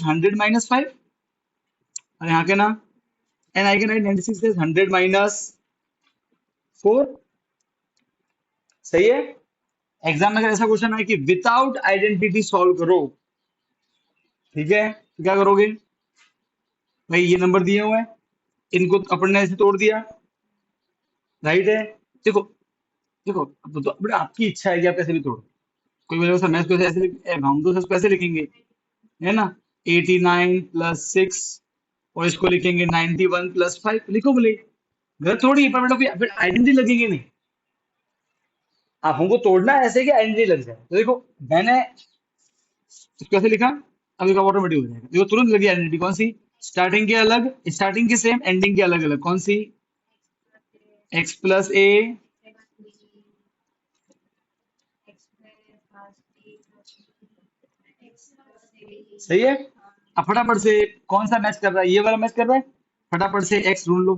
is 100 minus 5 और यहाँ के ना and I can write 96 is 100 minus 4. सही है। एग्जाम में अगर ऐसा क्वेश्चन है कि विदाउट आइडेंटिटी सॉल्व करो, ठीक है, तो क्या करोगे भाई? ये नंबर दिए हुए हैं, इनको अपन ने ऐसे तोड़ दिया, राइट है। देखो देखो, अब तो बड़ा आपकी इच्छा है कि आप कैसे भी तोड़ो। कोई बोलेगा सर मैं इसको ऐसे हम तो इसको ऐसे लिखेंगे, है ना, 89 प्लस 6 और इसको लिखेंगे 91 प्लस 5, लिखो बोले, गलत थोड़ी है, पर बेटा फिर आइडेंटिटी लगेगी नहीं। आप हमको तोड़ना है ऐसे कि आइडेंटिटी लग जाए। तो देखो मैंने इसको ऐसे लिखा, अब देखो ऑटोमेटिक हो जाएगा। देखो तुरंत लगी आइडेंटिटी, कौन सी? स्टार्टिंग के अलग, स्टार्टिंग के सेम, एंडिंग के अलग अलग, कौन सी? x प्लस ए। सही है। अब फटाफट से कौन सा मैच कर रहा है? ये वाला मैच कर रहा है। फटाफट से x ढूंढ लो,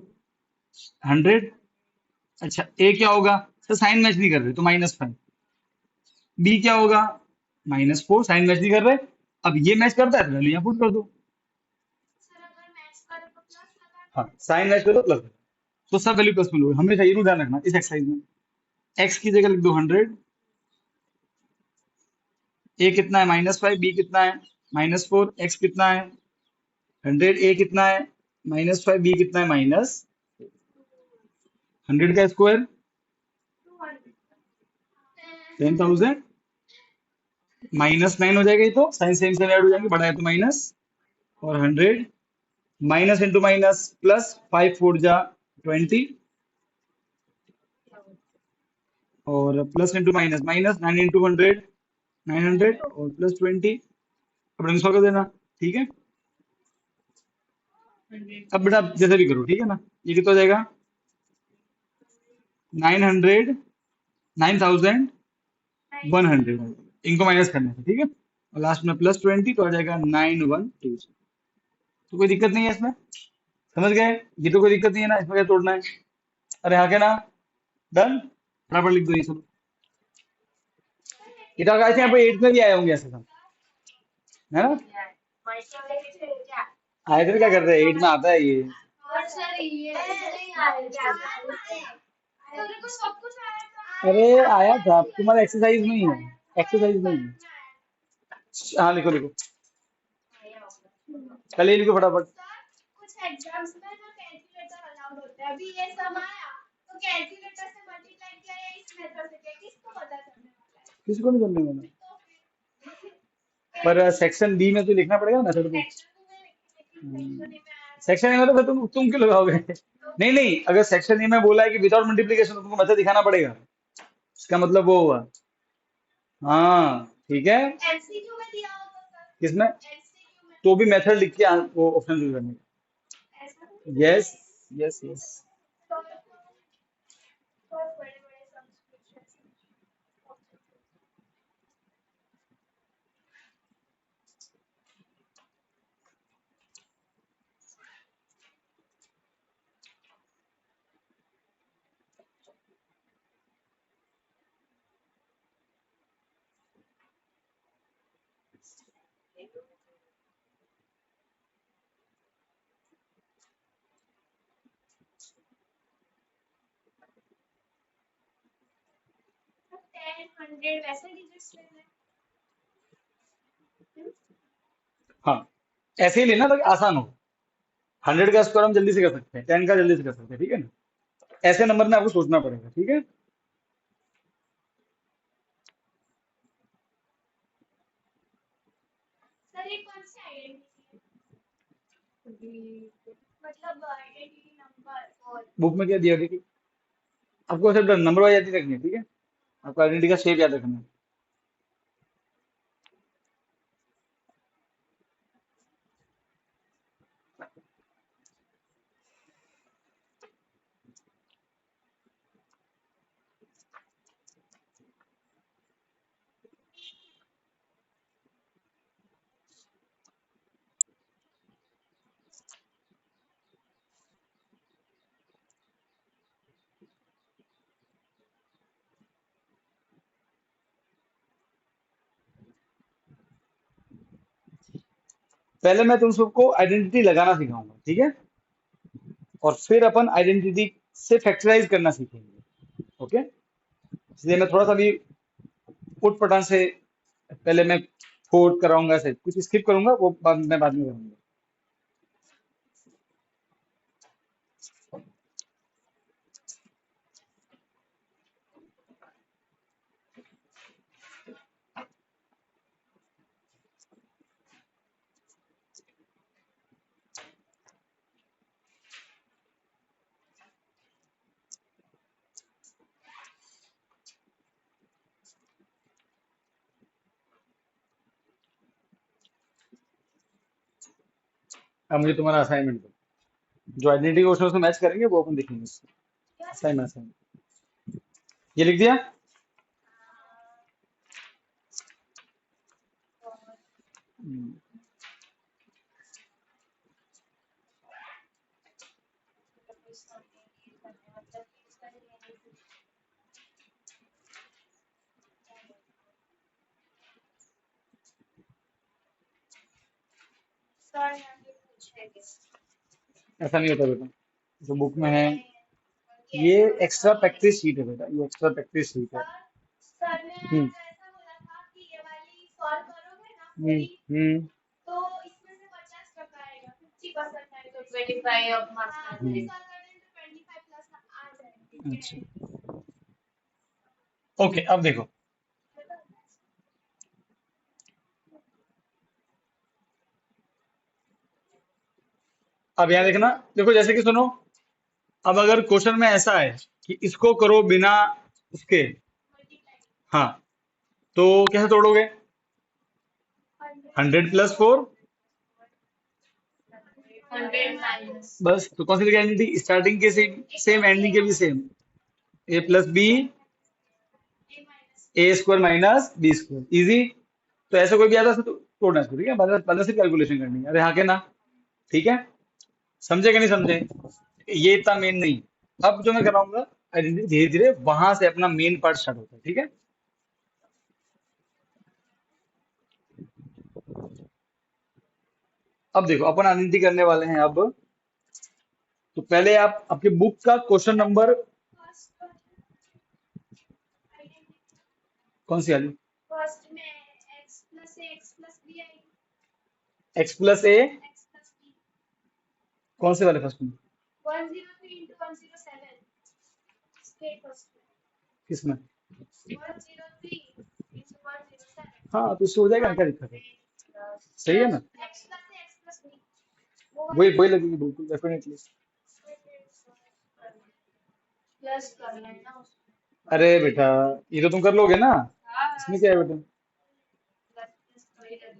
100। अच्छा a क्या होगा? तो साइन मैच नहीं कर रहे तो -5। b क्या होगा? -4, साइन मैच नहीं कर रहे। अब ये मैच करता है तो वैल्यू यहाँ पुट कर दो। हाँ, साइन मैच करो प्लस, तो सब वैल्यू प्लस में लोगे हमेशा, ये ध्यान रखना इस एक्सरसाइज में। x की जगह लिख दो 100, a कितना है -5, b कितना है -4, x कितना है 100, a कितना है -5, b कितना है -100 का स्क्वायर 10,000, -9 हो जाएगा। ये तो साइन सेम सेम ऐड हो जाएंगे, बड़ा है तो माइनस, और 100 माइनस इंटू माइनस प्लस, 5 4 जा 20, और plus into minus minus, 9 into 100 900 और प्लस 20। अब रंग कर देना, ठीक है। अब बेटा आप जैसे भी करो, ठीक है ना। ये कितना हो जाएगा? 900 9,100, इनको माइनस करने से, ठीक है। और लास्ट में प्लस 20 तो आ जाएगा 912। तो कोई दिक्कत नहीं है इसमें, समझ गए? ये तो कोई दिक्कत नहीं है ना, इसमें क्या तोड़ना है? अरे हाँ के ना, डन, बराबर लिख दो ये सब। ये तो ऐसे यहाँ पे 8 में भी आए होंगे ऐसे सब, है ना। आए थे क्या कर रहे हैं, 8 में आता है ये। अरे आया था, तुम्हारा एक्सरसाइज नहीं है, एक्सरसाइज नहीं है। हाँ लिखो लिखो, कल ये लिखो फटाफट। किसको नहीं करने वाला? पर सेक्शन बी में तो लिखना पड़ेगा ना मेथड को। सेक्शन ए में तो फिर तुम क्यों लगाओगे? नहीं नहीं, अगर सेक्शन ए में बोला है कि विदाउट मल्टीप्लिकेशन, तो तुमको मेथड दिखाना पड़ेगा, इसका मतलब वो हुआ। हाँ ठीक है। किसमें? तो भी मेथड लिख के वो ऑप्शन यूज करने का। Yes yes yes. 10 100 वैसे डिजिट्स लेना है। हाँ ऐसे ही लेना ताकि आसान हो। 100 का स्क्वायर हम जल्दी से कर सकते हैं, 10 का जल्दी से कर सकते हैं, ठीक है ना। ऐसे नंबर में आपको सोचना पड़ेगा, ठीक है। सर ये कौन सी आइडेंटिटी है? मतलब आइडेंटिटी नंबर और बुक में क्या दिया, देखिए। आपको सिर्फ नंबर वाइज याद रखनी है, ठीक है। आपको आइडेंटिटी का शेप याद रखना है। पहले मैं तुम सबको आइडेंटिटी लगाना सिखाऊंगा, ठीक है, और फिर अपन आइडेंटिटी से फैक्टराइज करना सीखेंगे। ओके, इसलिए मैं थोड़ा सा भी उठ पटांग से पहले मैं कोड कराऊंगा, ऐसे कुछ स्किप करूंगा, वो मैं बाद में करूंगा। अब मुझे तुम्हारा असाइनमेंट दो, जो आइडेंटिटी क्वेश्चन उसमें मैच करेंगे वो अपन देखेंगे। असाइनमेंट असाइनमेंट ये लिख दिया। हम्म, सर यहाँ पे पूछेंगे। ऐसा नहीं होता बेटा, जो बुक में है ये एक्स्ट्रा प्रैक्टिस शीट है बेटा, ये एक्स्ट्रा प्रैक्टिस शीट है। सर ने हम्म ऐसा बोला था कि ये वाली सॉल्व करोगे ना हम्म पूरी, हम्म तो इसमें से 50% आएगा, 50% है तो 25 ऑफ मार्क्स आ जाएंगे। हम्म, सॉल्व कर दें तो 25 प्लस आ जाएंगे। अच्छा ओके, अब देखो, अब यहाँ देखना, देखो जैसे कि सुनो, अब अगर क्वेश्चन में ऐसा है कि इसको करो बिना उसके, हाँ, तो कैसे तोड़ोगे? 100 + 4, 100 माइनस बस। तो कौन सी लिखी आइडेंटिटी? स्टार्टिंग के सेम सेम, एंडिंग के भी same, a + b a² - b², easy. तो ऐसा कोई भी आता है तो तोड़ना इसको, ठीक है, बाद से कैलकुलेशन करनी है। अरे हाँ के ना, ठीक है, समझे कि नहीं समझे? ये इतना मेन नहीं। अब जो मैं कराऊंगा आइडेंटिटी, धीरे धीरे वहां से अपना मेन पार्ट स्टार्ट होता है, ठीक है। अब देखो अपन आइडेंटिटी करने वाले हैं अब। तो पहले आप आपके बुक का क्वेश्चन नंबर, फर्स्ट कौन सी वाली? फर्स्ट में x plus a x plus b आएगी। x + a, x plus b कौन से वाले फर्स्ट में? 103 into 107 स्टेट फर्स्ट किसमें? 103 into 107 हाँ, तो इससे हो जाएगा ना, क्या दिक्कत है? सही है ना, x प्लस b वो वही वही लगेगी बिल्कुल, डेफिनेटली। प्लस करना है ना उसमें। अरे बेटा, ये तो तुम कर लोगे ना, हाँ इसमें क्या है बेटा? प्लस वही लगेगा।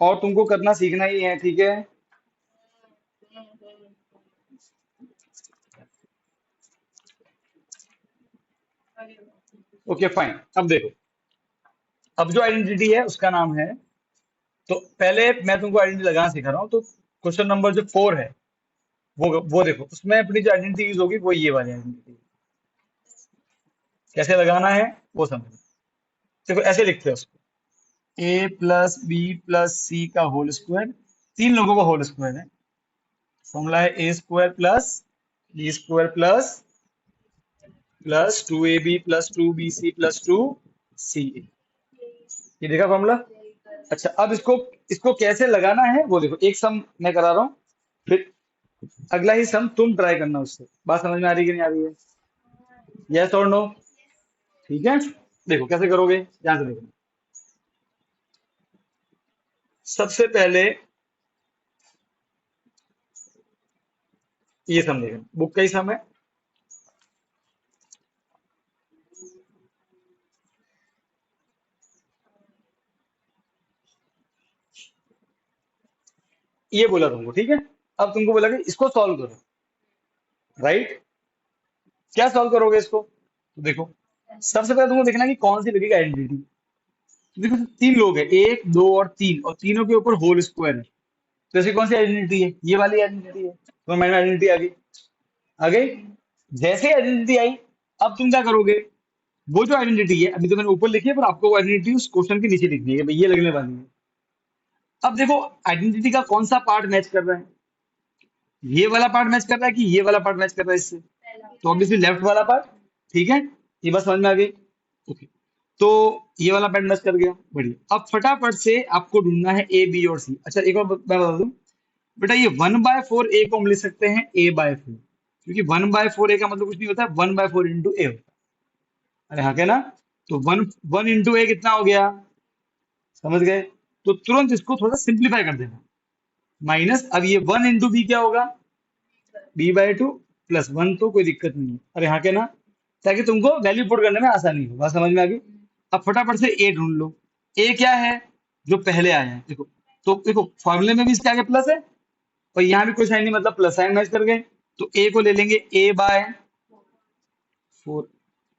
और तुमको करना सीखना ही है, ठीक है। ओके फाइन, अब देखो, अब जो आइडेंटिटी है उसका नाम है, तो पहले मैं तुमको आइडेंटिटी लगाना सिखा रहा हूँ। तो क्वेश्चन नंबर जो 4 है, वो देखो, उसमें अपनी जो आइडेंटिटी यूज होगी वो ये वाली आइडेंटिटी। कैसे लगाना है वो समझो। देखो ऐसे लिखते हैं उसको, a + b + c का होल स्क्वायर, तीन लोगों का होल स्क्वायर है। फॉर्मूला है a² + b² + 2ab + 2bc + 2ca। ये देखा फॉर्मूला? अच्छा, अब इसको इसको कैसे लगाना है वो देखो। एक सम मैं करा रहा हूँ, फिर अगला ही सम तुम ट्राई करना उससे। बात समझ में आ रही कि नहीं आ रही है? यस और नो? ठीक है, देखो कैसे करोगे, ध्यान से देखना। सबसे पहले ये सम देखना, बुक का ही सम है। ये बोला तुमको, ठीक है। अब तुमको बोला कि इसको सॉल्व करो, राइट? क्या सॉल्व करोगे इसको? तो देखो, सबसे पहले तुमको देखना कि कौन सी लगेगी आइडेंटिटी। तो देखो, तीन लोग हैं, एक दो और तीन, और तीनों के ऊपर होल स्क्वायर है। तो ऐसी कौन सी आइडेंटिटी है? ये वाली आइडेंटिटी है। तो मैंने आइडेंटिटी आ गई, आ गई। जैसे आइडेंटिटी आई, अब तुम क्या करोगे? वो जो आइडेंटिटी है अभी तो मैंने ऊपर लिखी है, पर आपको वो आइडेंटिटी उस क्वेश्चन के नीचे लिखनी है कि भाई ये लगने वाली है। अब देखो आइडेंटिटी का कौन सा पार्ट मैच कर रहा है, ये वाला पार्ट मैच कर रहा है कि ये वाला पार्ट मैच कर रहा है इससे, तो ऑब्वियसली लेफ्ट वाला पार्ट। ठीक है, ये बात समझ में आ गई। ओके, तो ये वाला पार्ट मैच कर गया, बढ़िया। अब फटाफट से आपको ढूंढना है ए बी और सी। अच्छा एक और मैं बता दूं, बेटा ये 1/4 ए को हम लिख सकते हैं A/4, क्योंकि 1/4 ए का मतलब कुछ नहीं होता है, 1/4 इंटू ए होता है। अरे हाँ क्या ना, तो वन वन इंटू ए कितना हो गया, समझ गए। तो तुरंत इसको थोड़ा सिंप्लीफाई कर देना, माइनस, अब ये 1 इंटू बी क्या होगा, B/2 प्लस 1, तो कोई दिक्कत नहीं है। अरे हाँ क्या ना, ताकि तुमको वैल्यू पुट करने में आसानी हो, बात समझ में आ गई। अब फटाफट से ए ढूंढ लो। ए क्या है, जो पहले आया है, देखो। तो देखो फॉर्मूले में भी इसके आगे प्लस है, और यहाँ भी कोई साइन नहीं, मतलब प्लस साइन मैच कर गए। तो ए को ले लेंगे A/4।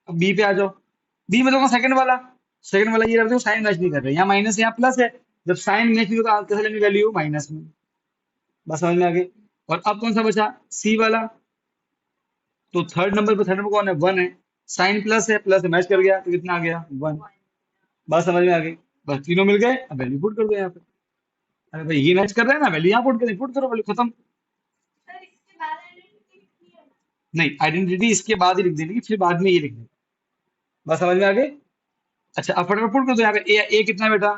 अब बी पे आ जाओ, बी मतलब सेकंड वाला, सेकंड वाला ये रहा, देखो साइन मैच नहीं कर रहे, यहाँ माइनस यहाँ प्लस है, जब साइन मैच नहीं होता कैसे लेंगे वैल्यू, माइनस में। बस समझ में आ गई। और अब कौन सा बचा, सी वाला। तो थर्ड नंबर कौन है, 1 है, साइन प्लस है मैच कर गया, तो कितना आ गया 1। बात समझ में आ गई। बस तीनों मिल गए, अब वैल्यू पुट कर दो यहाँ पे। अरे भाई ये मैच कर रहे हैं ना, वैल्यू यहाँ पुट करो, वैल्यू खत्म। सर इसके बाद आइडेंटिटी लिखनी है। नहीं, आइडेंटिटी इसके बाद ही लिख देनी, फिर बाद में ये लिख देना। बस समझ में आ गई। अच्छा अब फटाफट पुट कर दो यहाँ पे, ए कितना है बेटा,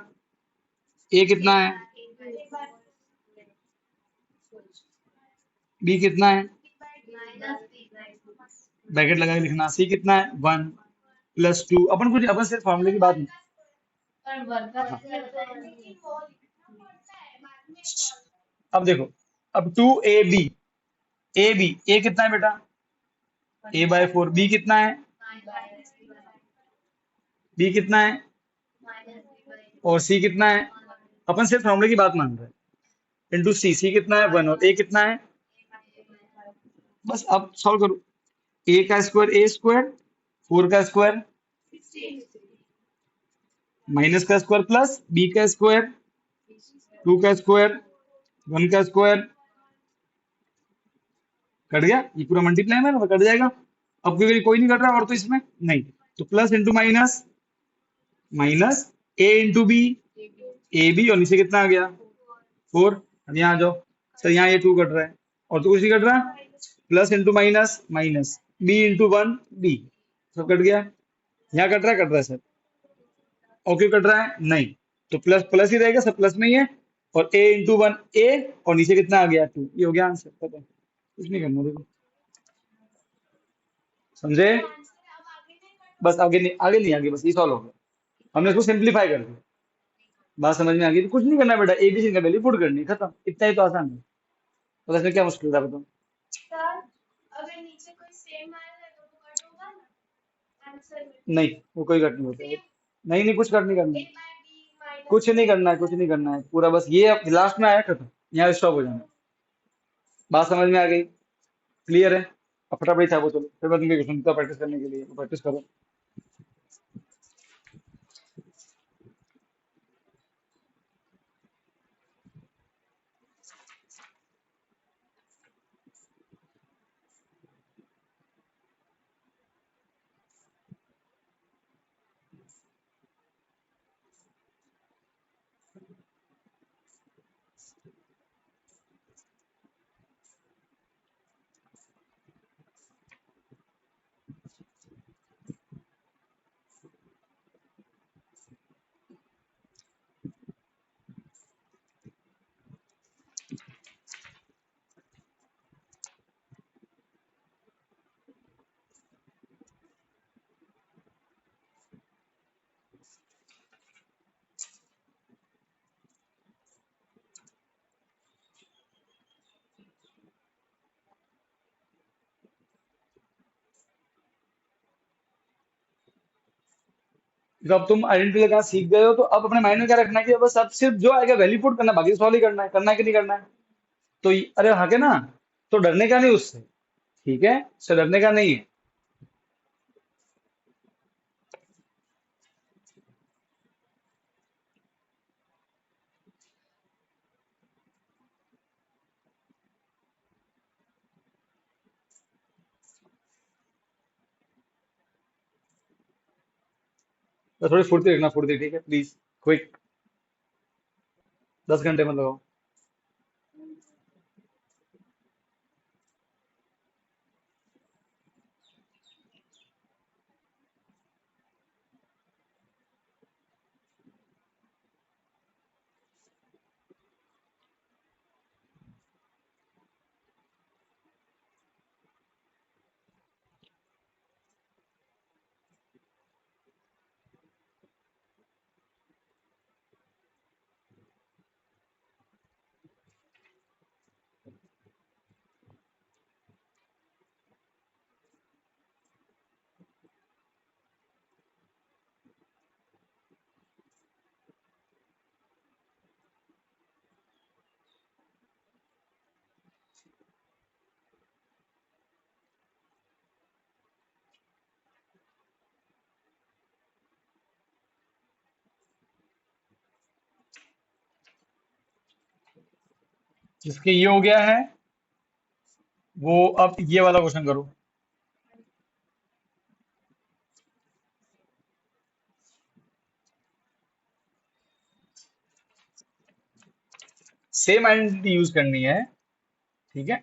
ए कितना है, एक बार बी कितना है, माइनस ब्रैकेट लगा के लिखना, सी कितना है 1 प्लस 2, अपन कुछ अपन सिर्फ फॉर्मूले की बात नहीं। पर वर्कर हाँ, लेकिन वो लिखना पड़ता है बाद में सॉल्व। अब देखो, अब 2AB, ए कितना है बेटा, A/4, बी कितना है, बी कितना है, और सी कितना है। अपन सिर्फ फॉर्मूले की बात मान रहे हैं, इंटू सी कितना है 1, और ए कितना है। बस अब सॉल्व करो, A का स्क्वायर A², 4 का स्क्वायर माइनस का स्क्वायर प्लस बी का स्क्वायर 2 का स्क्वायर 1 का स्क्वायर, कट गया, ये पूरा मल्टीप्लाई में ना, तो कट जाएगा। अब कोई नहीं कट रहा और, तो इसमें नहीं, तो plus into minus, minus A into B, A B, और नीचे कितना आ गया 4। अब यहाँ आ जाओ, सर यहाँ ये 2 कट रहा है, और तो कुछ नहीं कट रहा, plus into minus, minus B into 1 B, सब कट गया। यहाँ कट रहा है सर, और क्यों कट रहा है, नहीं, तो प्लस प्लस ही रहेगा, सब प्लस में ही है। और ए इंटू 1 ए, और नीचे कितना आ गया 2, ये हो गया आंसर, पता कुछ नहीं करना, देखो समझे। तो आंसर अब आगे नहीं करना। बस आगे नहीं, बस ये सॉल्व हो गया, हमने इसको सिंप्लीफाई कर दिया। बात समझ में आ गई, तो कुछ नहीं करना बेटा, एबीसी का वैल्यू पुट करनी, खत्म, इतना ही तो आसान है। तो इसमें क्या मुश्किल था बताओ। सर अगर नीचे कोई सेम आएगा तो कट होगा ना आंसर में। नहीं, वो कोई कट नहीं होता है, सेम नहीं नहीं, कुछ कट नहीं करना है। A/B माइनस कुछ नहीं करना है, कुछ नहीं करना है, पूरा बस ये लास्ट में आया, खत्म, यहाँ स्टॉप हो जाना है। बात समझ में आ गई, क्लियर है। अब फटाफट था वो, चलो फिर मैं तुमको क्वेश्चन का प्रैक्टिस करने के लिए, प्रैक्टिस करो। जब तुम आइडेंटिटी लगाना सीख गए हो, तो अब अपने माइंड में क्या रखना है कि बस अब सिर्फ जो आएगा वैल्यू पुट करना, बाकी सॉल्व ही करना है कि नहीं करना है। तो अरे हाँ के ना, तो डरने का नहीं उससे, ठीक है, उससे डरने का नहीं है। थोड़ी फुर्ती रखना, फुर्ती, ठीक है, प्लीज, क्विक, 10 घंटे मत लगाओ। जिसके ये हो गया है, वो अब ये वाला क्वेश्चन करो। सेम आइडेंटिटी यूज करनी है, ठीक है।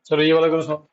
चलो ये वाला करो सॉल्व।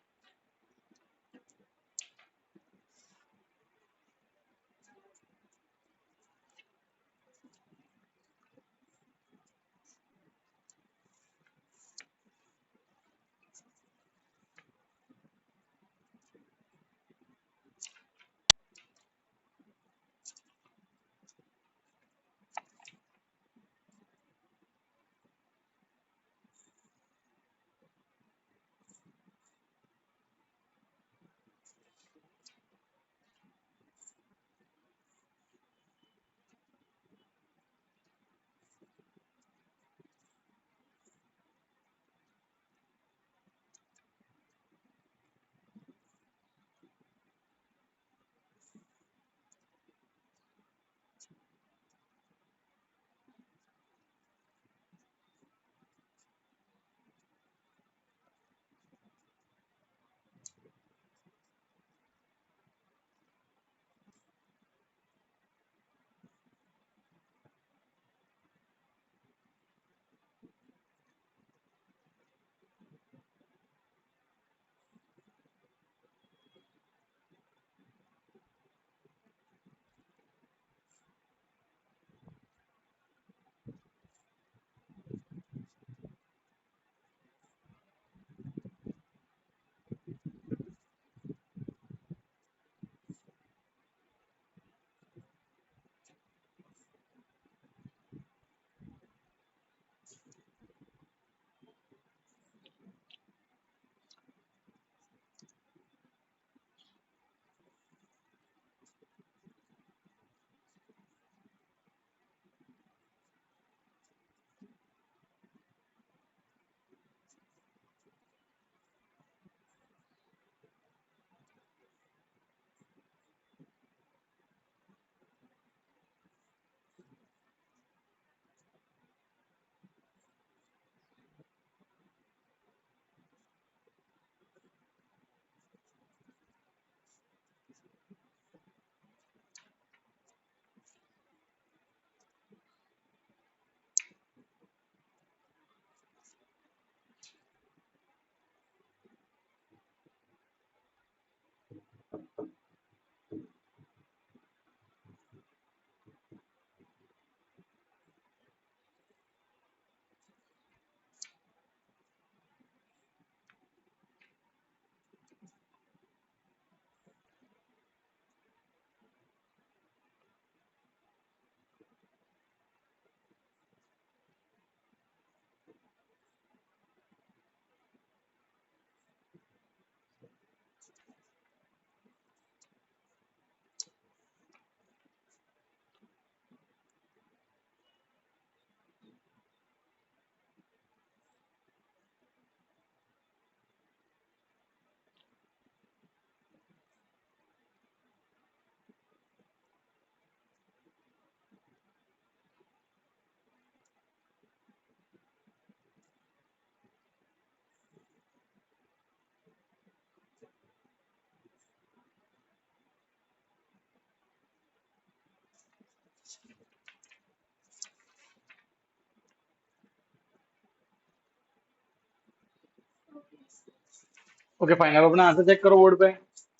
ओके फाइन, अब अपना आंसर चेक करो बोर्ड पे,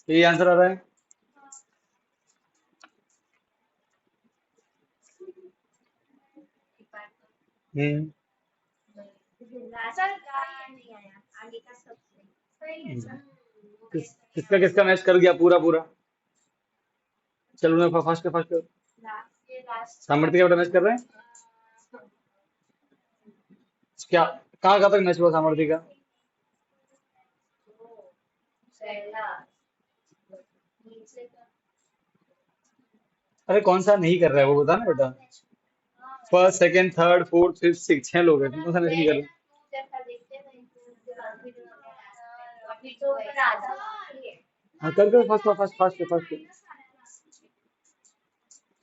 यही आंसर आ रहा है। हम्म सर नहीं आया आगे का सब सही है सर। किसका किसका मैच कर गया पूरा पूरा? चलो ना, फर्स्ट फर्स्ट लास्ट ये लास्ट सामर्थ्य का बेटा मैच कर रहे हैं क्या? कहाँ कहाँ तक मैच हुआ सामर्थ्य का? पहला नीचे का अरे कौन सा नहीं कर रहा है वो बता ना बेटा। First second third fourth fifth six 6 लोग हैं, तुम कौन सा मैच नहीं कर रहे? जैसा देखते नहीं अभी तो राजा बाकी है। हाँ कर first first first first.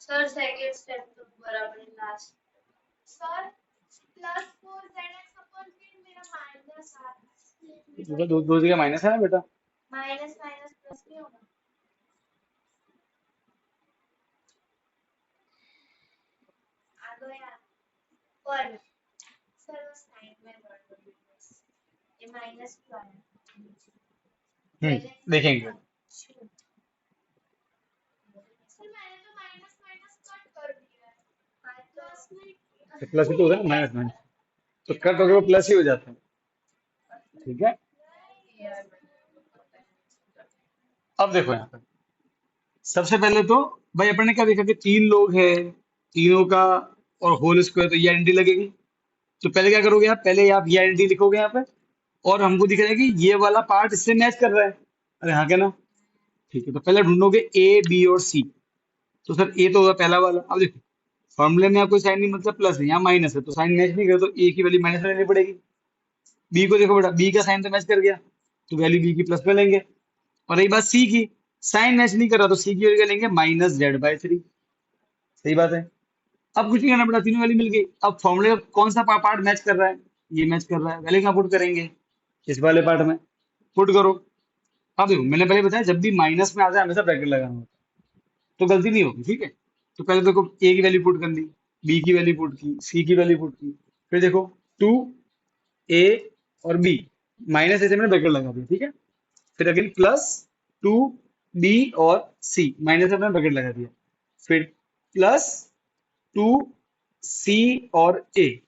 Sir second step तो बराबर लास्ट सर +4 ZX फिर मेरा -8 दो दो जगह माइनस है ना बेटा। माइनस माइनस प्लस नहीं होगा। आ गया पर सर वो साइन में गड़बड़ हुई बस। ये माइनस क्यों आया? देखेंगे। सर मैंने तो माइनस माइनस कट कर दिया है प्लस में तो प्लस ही तो होगा ना, माइनस माइनस तो कट होकर वो प्लस ही हो जाता है। ठीक है, अब देखो यहाँ पर सबसे पहले तो भाई अपन ने क्या देखा कि 3 लोग हैं, तीनों का और होल स्क्वायर, तो ये आइडेंटिटी लगेगी। तो पहले क्या करोगे आप, पहले आप ये आइडेंटिटी लिखोगे यहाँ पे, और हमको दिख रहा है कि ये वाला पार्ट इससे मैच कर रहा है। अरे हाँ क्या ना, ठीक है, तो पहले ढूंढोगे ए बी और सी। तो सर ए तो होगा पहला वाला। अब देखो फॉर्मूले में आपको साइन नहीं मतलब प्लस है, यहाँ माइनस है, तो साइन मैच नहीं करे तो ए की वैल्यू माइनस में लेनी पड़ेगी। बी को देखो बेटा, बी का साइन तो मैच कर गया, तो वैल्यू बी की प्लस में लेंगे। और रही बात सी की, साइन मैच नहीं कर रहा तो सी की वैल्यू लेंगे -z/3। सही बात है। अब कुछ नहीं करना पड़ा, तीनों वैल्यू मिल गई। अब फॉर्मूले का कौन सा पार्ट मैच कर रहा है? ये मैच कर रहा है, वैल्यू कहाँ पुट करेंगे? इस वाले पार्ट में पुट करो। अब देखो मैंने पहले बताया जब भी माइनस में आ जाए हमेशा ब्रैकेट लगाना होता है, तो गलती नहीं होगी। ठीक है, तो पहले देखो ए की वैल्यू पुट कर ली, बी की वैल्यू पुट की, सी की वैल्यू पुट की, फिर देखो 2 ए और बी, माइनस ऐसे मैंने ब्रैकेट लगा दिया। ठीक है, फिर अगेन +2 बी और सी, माइनस से मैंने ब्रैकेट लगा दिया। फिर +2 सी और ए,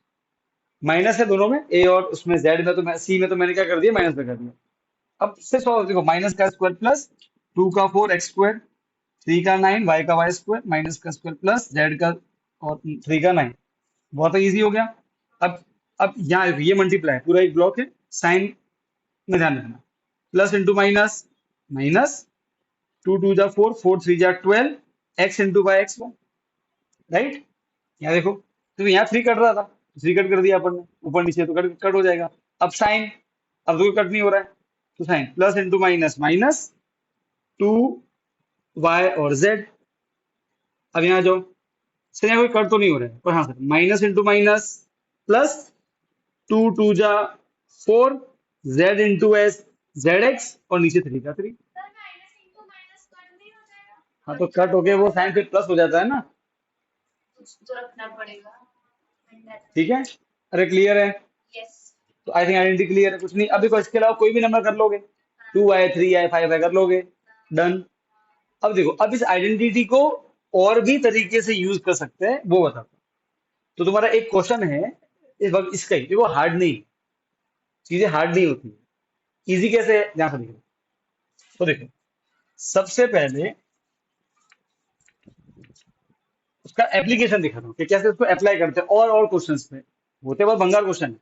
माइनस है दोनों में, ए और उसमें जेड में, तो मैं सी में तो मैंने क्या कर दिया, माइनस लगा दिया। अब से सॉल्व देखो, माइनस का स्क्वायर प्लस 2 का 4 x² 3 का 9 y का y² माइनस का स्क्वायर प्लस जेड का और 3 का 9। बहुत इजी हो गया। अब यहाँ ये मल्टीप्लाई पूरा एक ब्लॉक है, साइन में ध्यान रखना, प्लस इंटू माइनस, माइनस 2 2 जा 4 4 3 जा 12 x into by x, right. यहाँ देखो, तो यहाँ 3 कट रहा था, 3 कट कर दिया अपन ने, ऊपर नीचे तो कट कट हो जाएगा। अब साइन, अब तो कट नहीं हो रहा है, तो sign plus into minus, minus 2 y और z। अब यहाँ जाओ, सर यहाँ कोई कट तो नहीं हो रहा है, पर हाँ sir minus into minus plus 2 2 जा 4 z into S Z x और नीचे 3 का 3। Sir minus into minus cut नहीं हो जाएगा? हाँ तो कट हो गया, वो साइन फिर प्लस हो जाता है ना। कुछ तो रखना पड़ेगा। ठीक है, अरे क्लियर है? यस तो आई थिंक आइडेंटिटी क्लियर है, कुछ नहीं। अब देखो इसके अलावा कोई भी नंबर कर लोगे, 2 आए 3 आए 5 आए कर लोगे, डन। अब देखो, अब इस आइडेंटिटी को और भी तरीके से यूज कर सकते हैं, वो बताता हूं। तो तुम्हारा एक क्वेश्चन है इस वक्त इसका ही, देखो हार्ड नहीं, चीजें हार्ड नहीं होती, इजी कैसे है ध्यान से देखो। तो देखो सबसे पहले उसका एप्लीकेशन दिखाता हूँ कि कैसे उसको अप्लाई करते हैं, और क्वेश्चंस पे होते बहुत भंगार क्वेश्चन है।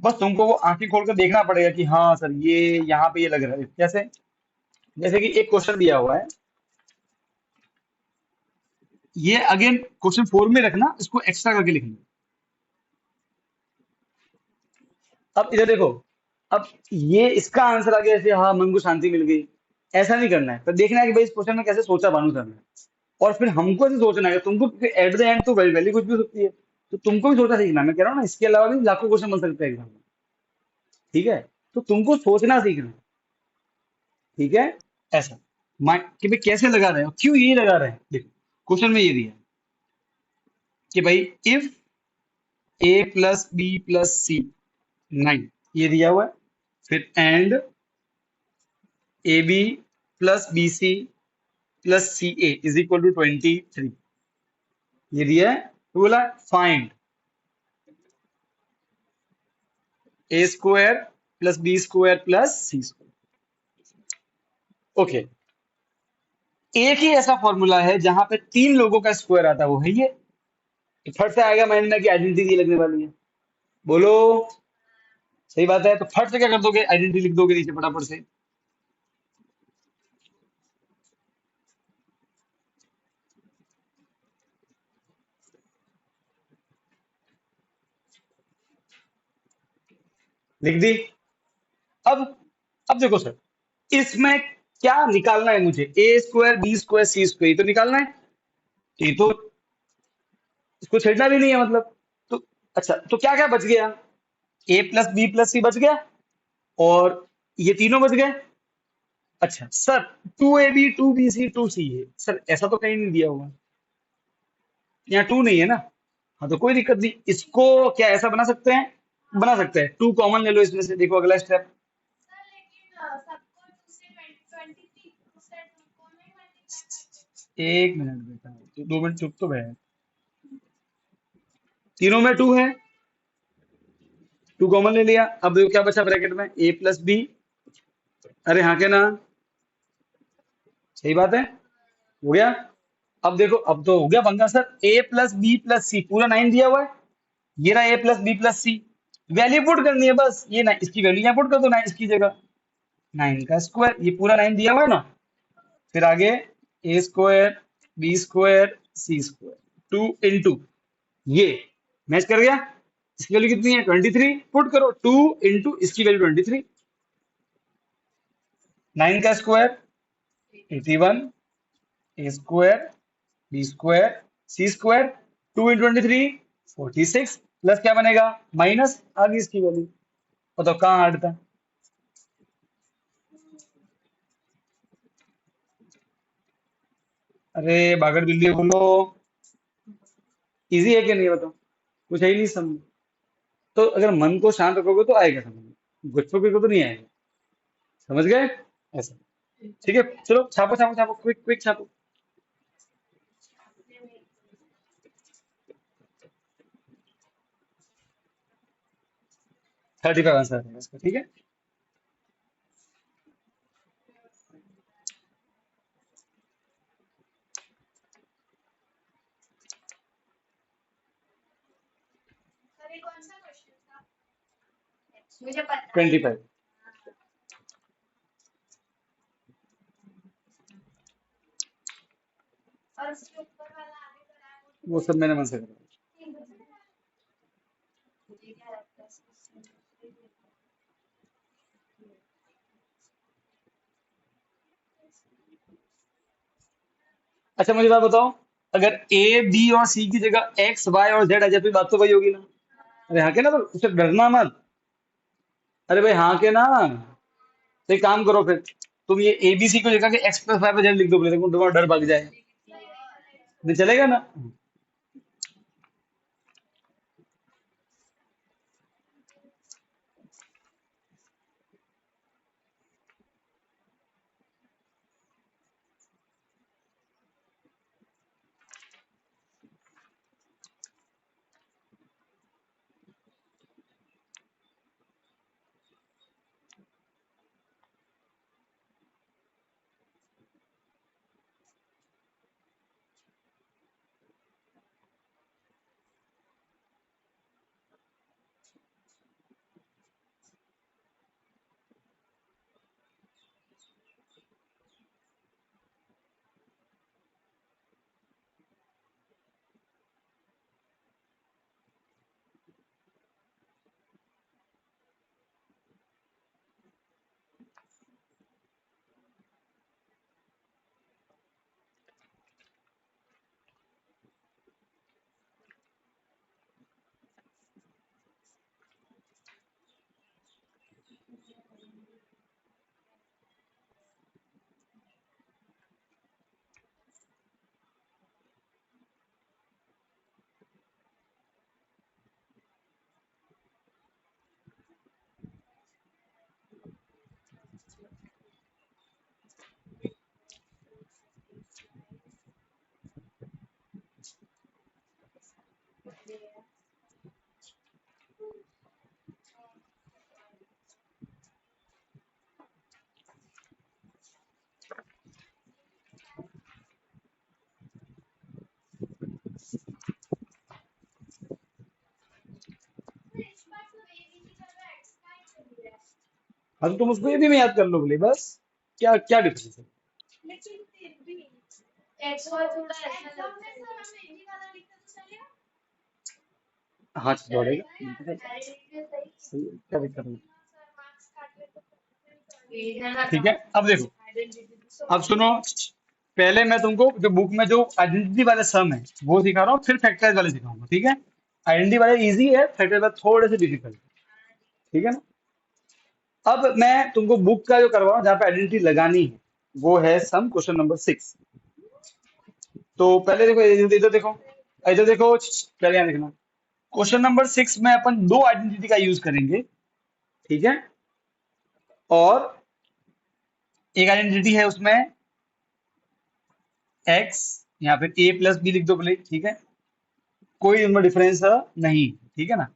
बस तुमको वो आंखें खोल कर देखना पड़ेगा कि हाँ सर ये यहाँ पे ये लग रहा है कैसे। जैसे कि एक क्वेश्चन दिया हुआ है, ये अगेन क्वेश्चन 4 में रखना, इसको एक्स्ट्रा करके लिखना। अब इधर देखो, अब ये इसका आंसर आ गया ऐसे, हाँ मन को शांति मिल गई, ऐसा नहीं करना है। तो देखना है कि भाई इस क्वेश्चन में कैसे सोचा भानु सर ने, और फिर हमको ऐसे सोचना है तुमको, एट द एंड तो वैल्यू कुछ भी हो सकती है, तो तुमको भी सोचना सीखना। मैं कह रहा हूँ ना, इसके अलावा भी लाखों क्वेश्चन बन सकते हैं एग्जाम में। ठीक है, तो तुमको सोचना सीखना है। ठीक है, ऐसा कि भाई कैसे लगा रहे हो, क्यों ये लगा रहे हैं, देखो क्वेश्चन में ये दिया है कि भाई if A plus B plus C 9, ये दिया हुआ है। फिर and A B plus B C plus C A is equal to 23, ये दिया है। तो बोला find A square plus B square plus C square. Okay, एक ही ऐसा फॉर्मूला है जहां पे 3 लोगों का स्क्वायर आता है, वो है ये। तो फट से आएगा माइंड में कि आइडेंटिटी लगने वाली है। बोलो, सही बात है। तो फट से क्या कर दोगे, आइडेंटिटी लिख दोगे नीचे फटाफट से। लिख दी। अब अब देखो सर, इसमें क्या निकालना है मुझे, ए square B square C square, ये तो निकालना है। ये तो इसको छेड़ना भी नहीं है मतलब। तो अच्छा, तो क्या क्या बच गया, ए प्लस बी प्लस सी बच गया, और ये तीनों बच गए। अच्छा sir, 2ab 2bc 2ca, sir ऐसा तो कहीं नहीं दिया हुआ, यहाँ 2 नहीं है ना। हाँ तो कोई दिक्कत नहीं, इसको क्या ऐसा बना सकते हैं, बना सकते हैं। 2 कॉमन ले लो इसमें से, देखो अगला स्टेप। सर लेकिन सबको 2 से 23 2 से 2 को नहीं मल्टीप्लाई करते। 1 मिनट बेटा, 2 मिनट चुप तो बैठ। तीनों में 2 है, 2 कॉमन ले लिया। अब देखो क्या बचा ब्रैकेट में, ए प्लस बी। अरे हाँ के ना, सही बात है, हो गया। अब देखो, अब तो हो गया पंगा सर। ए प्लस बी प्लस सी पूरा 9 दिया हुआ है, ये रहा ए प्लस बी प्लस सी। वैल्यू पुट करनी है बस, ये ना इसकी वैल्यू यहाँ पुट कर दो 9 इसकी जगह, 9 का स्क्वायर, ये पूरा 9 दिया हुआ है ना। फिर आगे ए square B square C square 2 into, ये मैच कर गया। इसकी वैल्यू कितनी है 23, पुट करो 2 इंटू इसकी वैल्यू 23, 9 का स्क्वायर 81, ए square B square C square 2 into 23 46, plus क्या बनेगा, माइनस आ गई इसकी वैल्यू। बताओ कहाँ हटता है। अरे बागड़ बिल्ली बोलो, इजी है कि नहीं बताओ, कुछ है ही नहीं समझ। तो अगर मन को शांत रखोगे तो आएगा समझ, गुस्सों को तो नहीं आएगा। समझ गए, ऐसा। ठीक है, चलो छापो छापो छापो, क्विक क्विक छापो। 35 आंसर है इसका, ठीक है। सर ये कौन सा क्वेश्चन था? मुझे पता है। 25, और उसके ऊपर वाला आगे कराया वो सब मैंने मन से करा। मुझे क्या लगता है इसमें? अच्छा मुझे बात बताओ, अगर ए बी और सी की जगह एक्स वाई और जेड आ जाए तो बात तो वही होगी ना। अरे हाँ के ना, तो उससे डरना मत। अरे भाई हाँ के ना, तो एक काम करो फिर, तुम ये ए बी सी को जगह के एक्स प्लस वाई पर जेड लिख दो, बोले तुम्हारा डर भाग जाए। नहीं चलेगा ना। हाँ तो तुम उसको ये भी में याद कर लो बोले बस, क्या क्या डिफरेंस है। लेकिन फिर भी एक्स वाई थोड़ा ऐसा लगता है सर, हमें हिंदी वाला लिखते तो चलेगा। हाँ दौड़ेगा, Identity सही सही है, क्या दिक्कत है। सर, मार्क्स काट ले तो ठीक है, अब देखो, आइडेंटिटी अब सुनो, पहले मैं तुमको जो बुक में जो आइडेंटिटी वाले सम है वो सिखा रहा हूँ, फिर फैक्टराइज वाले सिखाऊंगा, ठीक है। आइडेंटिटी वाले इजी है, फैक्टराइज वाले थोड़े से डिफिकल्ट है, ठीक है ना। अब मैं तुमको बुक का जो करवा रहा हूँ जहाँ पे आइडेंटिटी लगानी है, वो है सम क्वेश्चन नंबर 6। तो पहले देखो, इधर देखो, इधर देखो, पहले यहाँ देखना। क्वेश्चन नंबर 6 में अपन दो आइडेंटिटी का यूज करेंगे, ठीक है। और एक आइडेंटिटी है उसमें x, या फिर a प्लस बी लिख दो बोले, ठीक है, कोई उनमें डिफरेंस नहीं, ठीक है ना।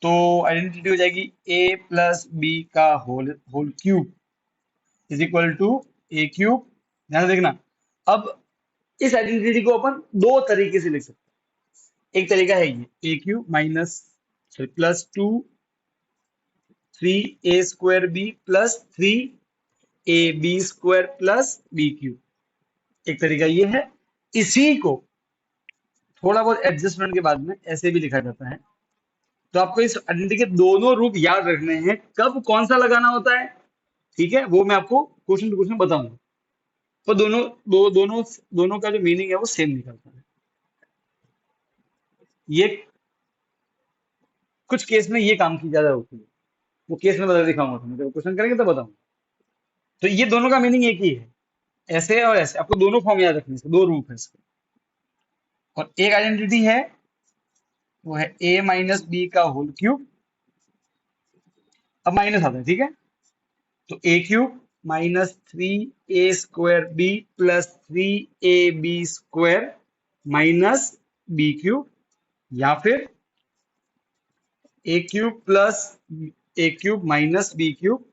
तो आइडेंटिटी हो जाएगी a प्लस बी का whole whole cube is equal to A cube. ध्यान से देखना। अब इस आइडेंटिटी को अपन दो तरीके से लिख सकते हैं। एक तरीका है ये A cube minus plus two 3a square B plus 3ab square plus B cube. एक तरीका ये है। इसी को थोड़ा बहुत एडजस्टमेंट के बाद में ऐसे भी लिखा जाता है। तो आपको इस आइडेंटिटी के दोनों रूप याद रखने हैं, कब कौन सा लगाना होता है, ठीक है, वो मैं आपको क्वेश्चन टू क्वेश्चन बताऊंगा। तो दोनों का जो मीनिंग है वो सेम निकलता है। ये कुछ केस में ये काम की ज्यादा होती है, वो केस में बता दिखाऊंगा तुम्हें, जब क्वेश्चन करेंगे तो बताऊंगा। तो ये दोनों का मीनिंग एक ही है, ऐसे और ऐसे, आपको दोनों फॉर्म याद रखने से, दो रूप है इसके। और एक आइडेंटिटी है, वो है a माइनस बी का होल क्यूब। अब माइनस आता है, ठीक है। तो A cube minus 3a square B plus 3ab square minus B cube, या फिर A cube minus B cube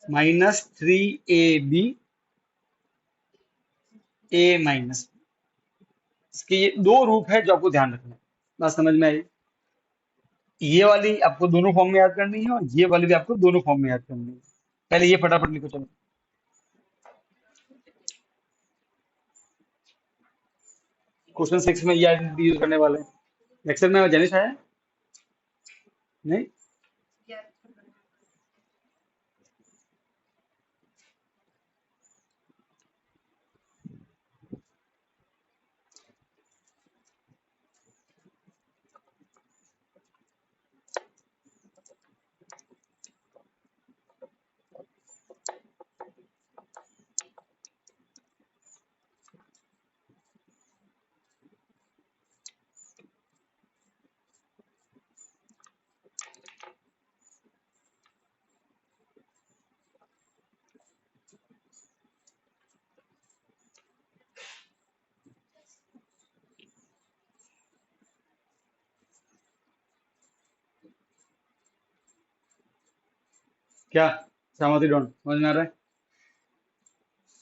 minus 3ab A minus. इसके ये दो रूप है जो आपको ध्यान रखना है। बात समझ में आई। ये वाली आपको दोनों फॉर्म में याद करनी है, और ये वाली भी आपको दोनों फॉर्म में याद करनी है। पहले ये फटाफट लिखो चलो। क्वेश्चन 6 में ये आइडेंटिटी यूज करने वाले हैं। लेक्चर में जनिश आया नहीं? क्या सहमति डॉन समझ में आ रहा है?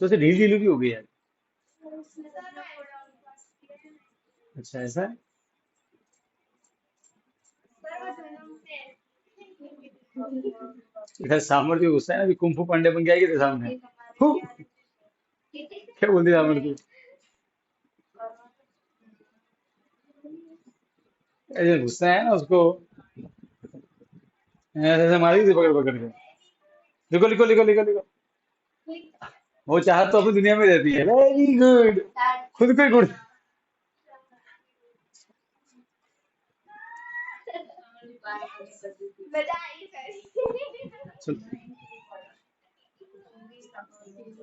तो ऐसे ढील ढील की हो गई यार। अच्छा ऐसा है। इधर सामर्थ्य गुस्सा है ना, अभी कुंफू पांडे बन गया तेरे सामने। हु, क्या बोल दिया सामर्थ्य? ऐसे गुस्सा है ना उसको, ऐसे ऐसे मारी थी पकड़ पकड़ के। लिखो लिखो लिखो लिखो लिखो। वो चाहत तो अपनी दुनिया में रहती है। Very good. खुद को ही गुड। मजा आई चल,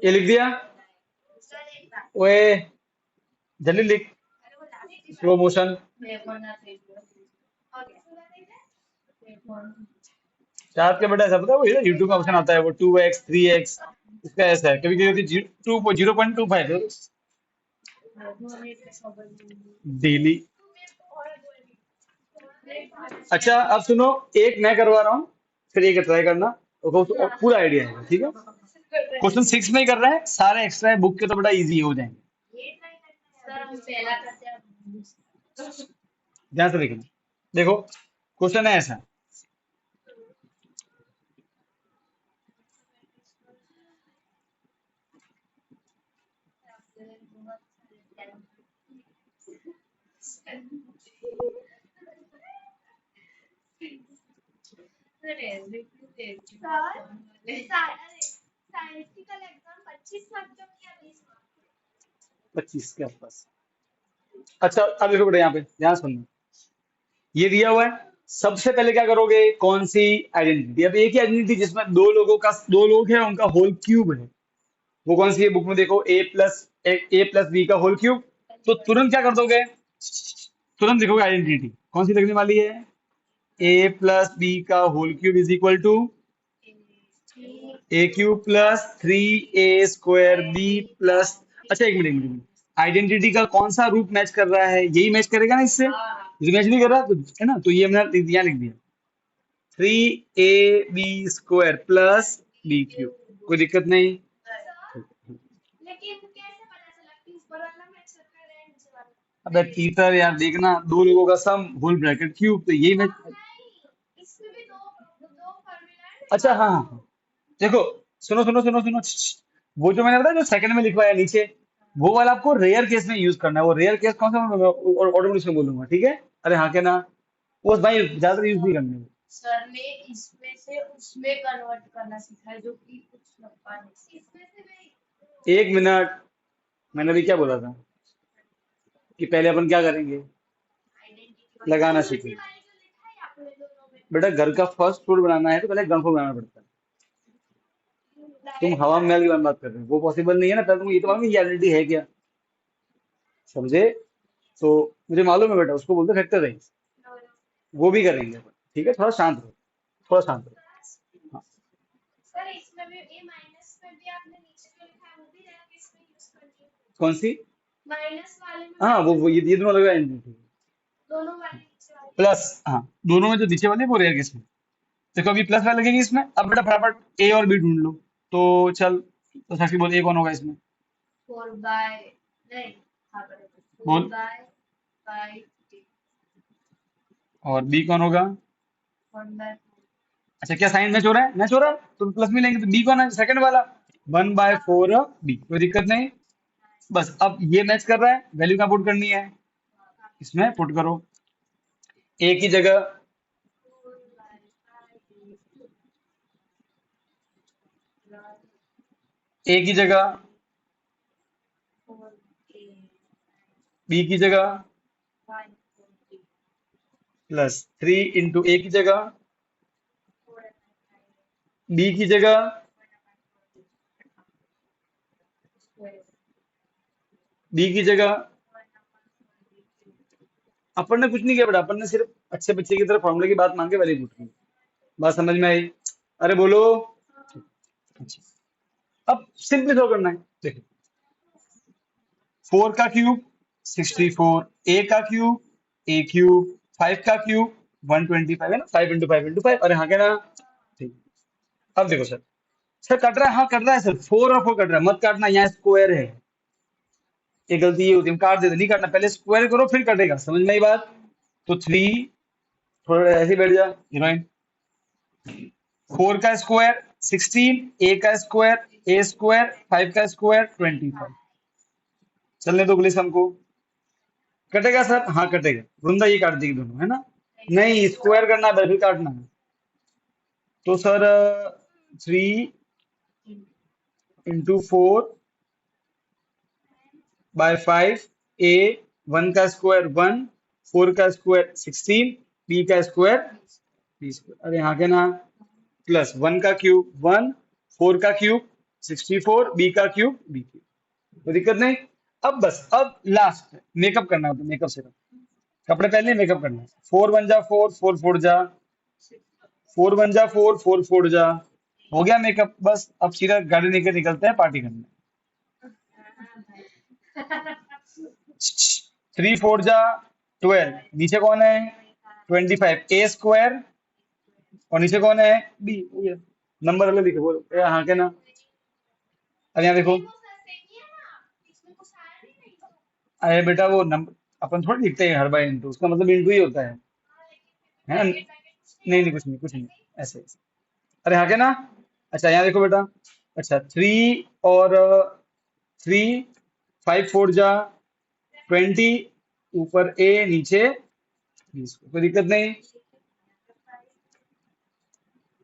ये लिख दिया। ओए जल्दी लिख, स्लो मोशन। चाहत के बेटा ऐसा पता है, वो यूट्यूब का ऑप्शन आता है, वो 2x 3x, इसका ऐसा है, कभी कभी 0.25 डेली। अच्छा अब सुनो, एक मैं करवा रहा हूँ, फिर एक ट्राई करना, और पूरा आइडिया आएगा, ठीक है। क्वेश्चन 6 में ही कर रहे हैं, सारे एक्स्ट्रा बुक के तो बड़ा इजी हो जाएंगे। ध्यान से देखना। देखो क्वेश्चन है ऐसा, साइंटिफिकल एग्जाम 25 मार्क का या 20 मार्क 25 के आसपास। अच्छा अब देखो बेटा, यहाँ पे ध्यान सुनना, ये दिया हुआ है। सबसे पहले क्या करोगे, कौन सी आइडेंटिटी, अब एक ही आइडेंटिटी जिसमें दो लोग हैं उनका होल क्यूब है, वो कौन सी है बुक में देखो, ए प्लस बी का होल क्यूब। तो तुरंत क्या कर दोगे, तुरंत देखोगे आइडेंटिटी कौन सी लगने वाली है, ए प्लस बी का whole cube is equal to A cube plus 3a² B plus. अच्छा एक मिनट, आइडेंटिटी का कौन सा रूप मैच कर रहा है, यही मैच करेगा ना इससे, जो मैच नहीं कर रहा तो है ना, तो ये हमने यहाँ लिख दिया 3ab² प्लस बी क्यूब, कोई दिक्कत नहीं। लेकिन कैसे पता चला कि ऊपर वाला मैच कर रहा है नीचे वाला? अबे चीटर यार, देखना दो लोगों का सम होल ब्रैकेट क्यूब, तो यही मैच। नहीं, इसमें भी दो दो फॉर्मूला है ना। अच्छा हाँ हाँ हाँ। देखो सुनो सुनो सुनो सुनो, वो जो मैंने बताया जो सेकंड में लिखवाया नीचे, वो वाला आपको रेयर केस में यूज करना है। वो रेयर केस कौन सा, मैं ऑटोमेटिक में बोलूंगा, ठीक है। अरे हाँ के ना, वो भाई ज्यादा यूज नहीं करने। सर ने इसमें से उसमें कन्वर्ट करना सीखा है, जो कि कुछ लगता नहीं। इसमें से मैं एक मिनट, मैंने अभी क्या बोला था कि पहले अपन क्या करेंगे, आइडेंटिटी लगाना वाली जो सीखेंगे। लिखा है आपने दोनों में बेटा घर का फर्स्ट फ्लोर बनाना है तो पहले ग्राउंड फ्लोर बनाना पड़ता है। तुम हवा महल की बात कर रहे हो, वो पॉसिबल नहीं है ना, पहले तुमको ये तो मालूम है ये आइडेंटिटी है क्या, समझे। तो मुझे मालूम है बेटा, उसको बोलते फैक्टर है, वो भी करेंगे अपन, ठीक है, थोड़ा शांत रहो, थोड़ा शांत रहो। हाँ। सर इसमें भी ए माइनस में भी आपने नीचे जो लिखा है वो भी रहेगा कि इसमें यूज करनी है? कौन सी, माइनस वाले में हाँ वो ये दोनों लगा आइडेंटिटी दोनों वाले नीचे वाले प्लस, हाँ दोनों में जो नीचे वाले वो रेयर केस में। देखो अभी प्लस वाले लगेगी इसमें, अब बेटा फटाफट ए और बी ढूंढ लो। तो चल, तो साक्षी बोल ए कौन होगा इसमें, 4 बाय नहीं, हाँ बोल। 4 बाय और बी कौन होगा, 1/4। अच्छा क्या साइन मैच हो रहा है, मैच हो रहा है तो प्लस में लेंगे, तो बी कौन है सेकंड वाला, 1/4 बी, कोई दिक्कत नहीं। बस अब ये मैच कर रहा है, वैल्यू क्या पुट करनी है, इसमें पुट करो ए की जगह, ए की जगह, बी की जगह +3 × ए की जगह, बी की जगह, बी की जगह। अपन ने कुछ नहीं किया बेटा, अपन ने सिर्फ अच्छे बच्चे की तरह फॉर्मूले की बात मांगे, वैल्यू पुट की, बात समझ में आई। अरे बोलो। अच्छा, अब सिंपली सॉल्व करना है, देखो 4 का क्यूब 64, ए का क्यूब ए क्यूब, 5 का क्यूब 125 है ना, 5 × 5 × 5, अरे हाँ क्या ना, ठीक। अब देखो सर, सर कट रहा है, हाँ कट रहा है सर, 4 और 4 कट रहा है, मत काटना, यहाँ स्क्वायर है, ये गलती ये होती है, हम काट देते, नहीं काटना, पहले स्क्वायर करो फिर कटेगा, समझ में आई बात। तो 3, थोड़ा ऐसे ही बैठ जा हीरोइन, 4 का स्क्वायर 16, ए का स्क्वायर A², 5 का स्क्वायर 25, चलने दो अगले सम को। कटेगा सर, हाँ कटेगा, वृंदा ये काट देगी दोनों, है ना, नहीं स्क्वायर करना है फिर काटना है। तो सर 3 × 4/5, ए 1 का स्क्वायर 1, 4 का स्क्वायर 16, बी का स्क्वायर b², अरे हाँ के ना, प्लस 1 का क्यूब 1, 4 का क्यूब 64, बी का क्यूब b³, कोई दिक्कत नहीं। अब बस, अब लास्ट मेकअप करना है, तो मेकअप सिर्फ कपड़े पहनने मेकअप करना है, 4 × 1 = 4, 4 × 4 = 4 × 1 = 4, 4 × 4 = हो गया मेकअप, बस अब सीधा गाड़ी लेकर निकलते हैं पार्टी करने। 3 × 4 = 12, नीचे कौन है 25, A² और नीचे कौन है बी, नंबर अलग लिखे, बोलो हाँ के ना। अब यहाँ देखो, अरे बेटा वो नंबर अपन थोड़ी लिखते हैं हर बार इंटू, उसका मतलब इंटू ही होता है ना, नहीं नहीं कुछ नहीं ऐसे ऐसे। अरे हाँ के ना। अच्छा यहाँ देखो बेटा, अच्छा 3 और 3, 5 4 जा 20, ऊपर ए नीचे 20, कोई दिक्कत नहीं।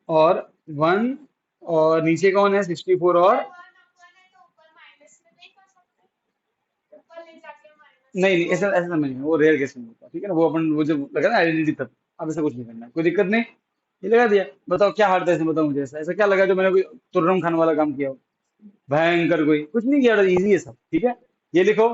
और 1 और नीचे कौन है 64 और वन अपन है तो ऊपर माइनस में नहीं कर सकते, ऊपर ले जाके माइनस नहीं नहीं, ऐसा ऐसा नहीं है, वो रेयर केस में होता है, ठीक है ना, वो अपन वो जो लगा ना आइडेंटिटी तब। अब ऐसा कुछ नहीं करना है, कोई दिक्कत नहीं। ये लगा दिया। बताओ क्या हार्ड था इसमें, बताओ मुझे, ऐसा ऐसा क्या लगा जो मैंने कोई तुर्रम खान वाला काम किया हो, भयंकर, कोई कुछ नहीं किया, इजी है सब, ठीक है। ये लिखो।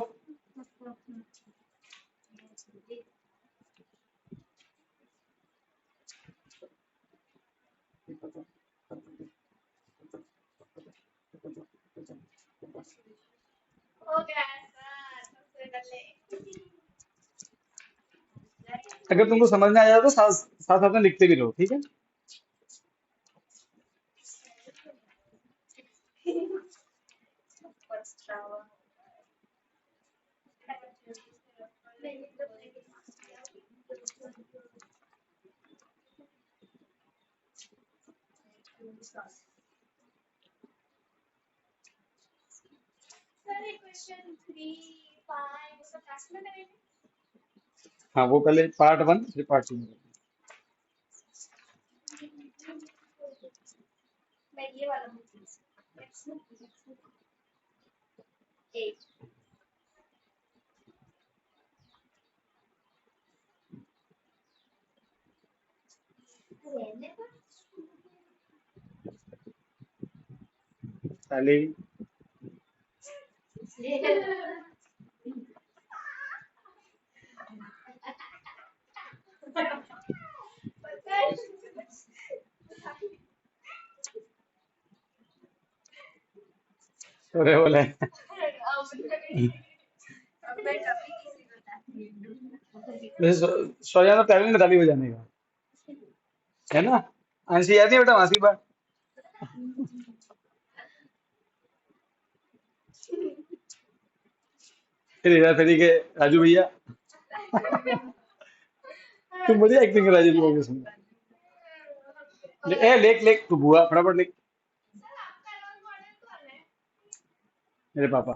हो गया सर सबसे पहले। अगर तुमको समझ में आ जाए तो साथ साथ साथ में लिखते भी रहो, ठीक है। सर इक्वेशन 3 5 सब क्लास में करेंगे। हाँ, वो पहले पार्ट 1 फिर पार्ट 2 में। मैं ये वाला एक रहने पर पहले पता है अरे बोले अब मैं कभी किसी को बताती हूँ। वैसे सौजाना टैलेंट है ताली बजाने का, है ना। आंसी आती है बेटा, आंसी बात। फिर इधर फिर के राजू भैया, तुम बढ़िया एक्टिंग कर राजू भैया की उसमें। ए लेक लेक तू बुआ फटाफट लिख। सर आपका रोल मॉडल कौन है? मेरे पापा।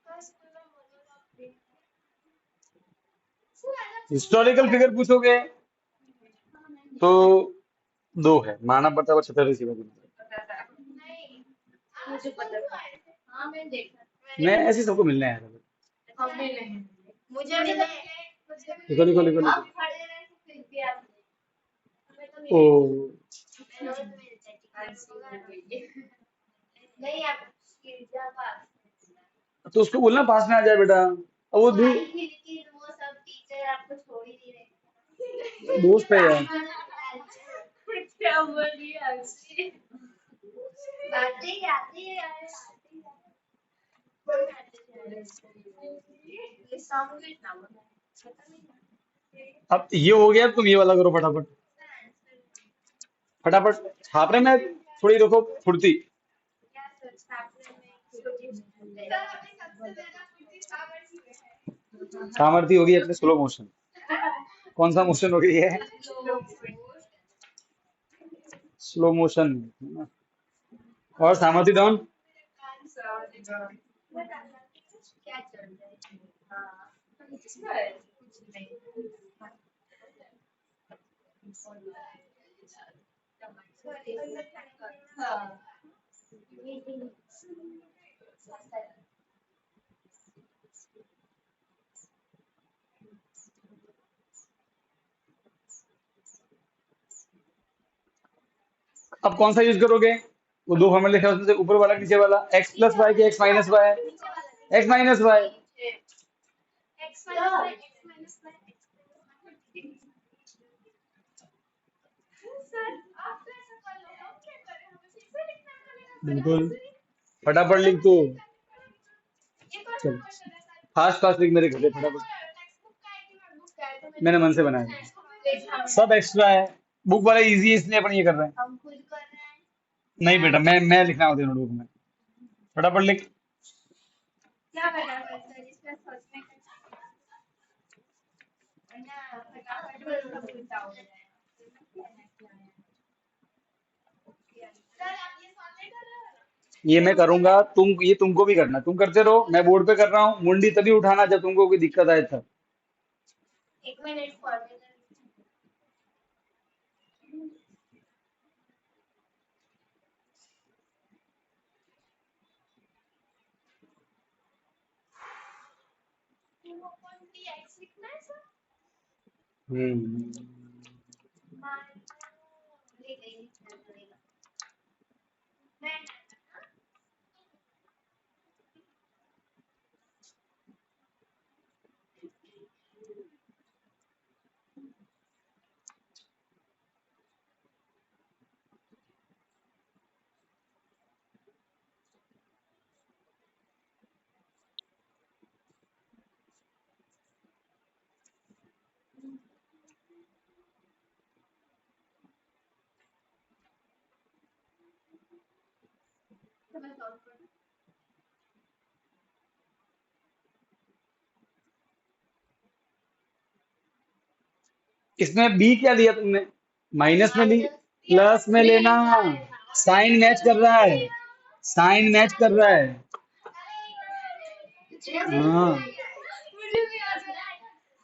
फर्स्ट वाला मॉडल आप देख सर अलग हिस्टोरिकल फिगर पूछोगे तो दो है, माना प्रताप और छत्रपति शिवाजी महाराज। नहीं मुझे पता था। हाँ मैं देखा मैं मैंने ऐसे सबको मिलने आया था। हमें नहीं मुझे मिले मुझे लिखो लिखो लिखो मिले लिखो। आप खड़े रहे तो फिर भी आप हमें तो ओ, मिले मैं रोज मिलते थे नहीं आप गिरजा पास तो उसको बोलना पास में आ जाए बेटा, अब वो वो आई थी लेकिन वो सब टीचर आपको छोड़ ही नहीं दोस्त है यार। रहे क्या बोल रही है आंटी आते ही यार आते ही ये सॉन्ग भी इतना बोला पता नहीं अब ये हो गया, तुम ये वाला करो फटाफट। फटाफट छाप रहे में थोड़ी रखो फुर्ती। क्या सर छापने में सर अभी सबसे ज्यादा फुर्ती सामर्थ्य में है सामर्थ्य होगी अपने स्लो मोशन। कौन सा मोशन हो गई है? Slow motion. और सामर्थ्य डाउन। क्या चल रहा है हाँ कुछ नहीं हाँ अब कौन सा यूज करोगे? वो दो फॉर्मूला लिखा है उसमें से ऊपर वाला नीचे वाला, एक्स प्लस वाई की एक्स माइनस वाई। नीचे वाला X minus Y. X minus X minus sir आप तो ऐसा कर लो हम क्या करें हमें फिर से लिखना पड़ेगा बिल्कुल, फटाफट लिख दो। ये कौन सा चल क्वेश्चन है सर फास्ट फास्ट लिख मेरे घर लिखा फटाफट। हुआ है टेक्स्ट बुक का है कि नोटबुक का है तो मैंने मन से मैं बनाया है। देखा सब मैंने एक्स्ट्रा है। बुक वाला इजी है इसलिए अपन ये कर रहे हैं। हम खुद कर रहे हैं नहीं बेटा, मैं लिखना होता है नोटबुक में। फटाफट लिख। क्या करना है सर इसमें सोचने का वरना फटाफट में सब उल्टा हो जाएगा ये मैं करूंगा, ये तुमको भी करना, तुम करते रहो, मैं बोर्ड पे कर रहा हूँ, मुंडी तभी उठाना जब तुमको कोई दिक्कत आए तब। एक मिनट फॉर्मूला कौन सी एक्स लिखना है सर? हम्म। ले गई पड़ेगा मैं तुम्हें सॉल्व कर इसमें बी क्या लिया तुमने? माइनस में ली, प्लस में लेना। साइन मैच कर रहा है, साइन मैच कर रहा है। हाँ, मुझे भी याद है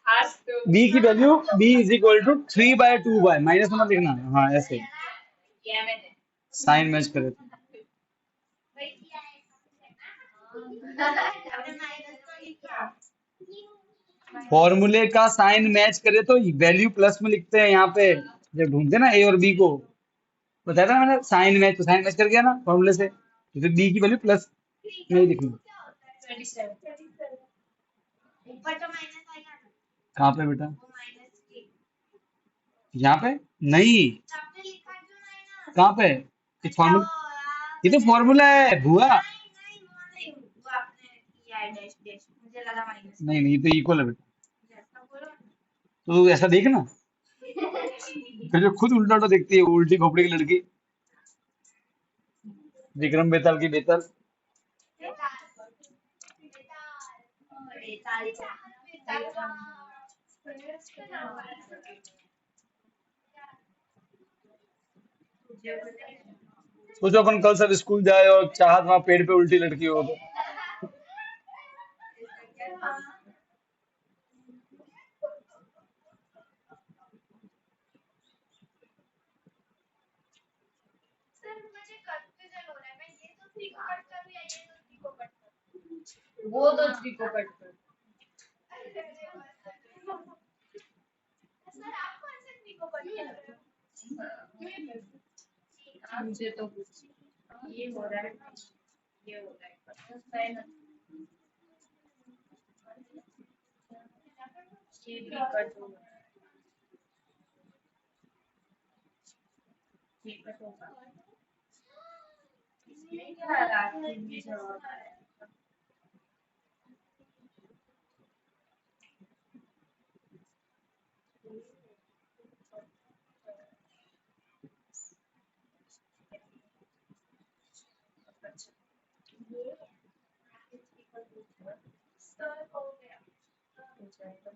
आज तो बी की value B is equal to 3/2 minus में मत लिखना। हाँ ऐसे क्या मैंने साइन मैच करे तो। वही किया है हमने माइनस तो लिखा फॉर्मूले का साइन मैच करे तो वैल्यू प्लस में लिखते हैं यहाँ पे, जब ढूंढते हैं ना ए और बी को। बताया था ना मैंने, साइन मैच, तो साइन मैच कर गया ना फॉर्मूले से, तो फिर बी की वैल्यू प्लस में ही लिखनी। 27 ऊपर तो माइनस आएगा ना कहाँ पे बेटा? वो माइनस के यहाँ पे नहीं, आपने लिखा क्यों माइनस कहाँ पे? ये अच्छा फॉर्मूला, ये तो फॉर्मूला है भुआ। नहीं वो नहीं वो आपने किया है डैश डैश मुझे लगा माइनस नहीं नहीं, ये तो इक्वल है बेटा। जैसा बोलो तो ऐसा देखना, फिर जो खुद उल्टा उल्टा देखती है, वो उल्टी खोपड़ी की लड़की, विक्रम बेताल की बेताल। सोचो अपन कल सब स्कूल जाए और चाहत वहां पेड़ पे उल्टी लड़की हो तो। सर मुझे कंफ्यूजन हो रहा है मैं ये तो 3 को कट करूं या ये तो 3 को कट करूं वो तो 3 को कट कर सर आप कौन से 3 को कट कर रहे हो मुझे तो कुछ ये हो रहा है ये हो रहा है साइन ये भी कट होगा ये कट होगा इसमें क्या रात में जवाब है सर हो गया हो जाएगा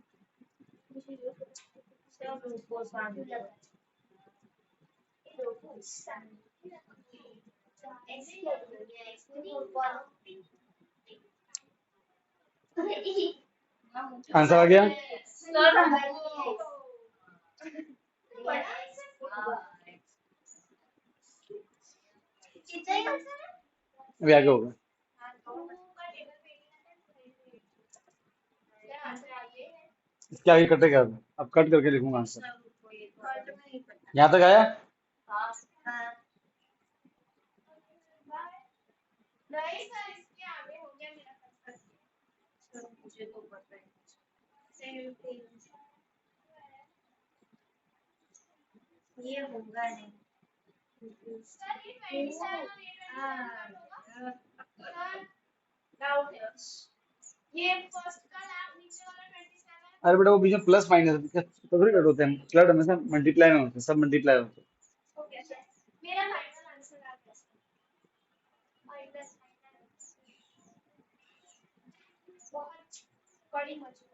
सब को सामने लगा आंसर आ गया। अभी आगे होगा, इसके आगे कटेगा। अब कट करके लिखूंगा आंसर। यहाँ तक आया? नहीं सर इसके आगे हो गया मेरा सर मुझे तो पता है ये होगा नहीं सर ये 27 और ये 27 सर डाउट है ये फर्स्ट का लैब नीचे वाला 27 अरे बेटा वो बीच में प्लस माइनस तो थोड़ी कट होते हैं, फ्लड हमेशा मल्टीप्लाई में होते हैं, सब मल्टीप्लाई होते हैं। हो गया सर मेरा फाइनल आंसर आ गया फाइनल बहुत बड़ी मजबूरी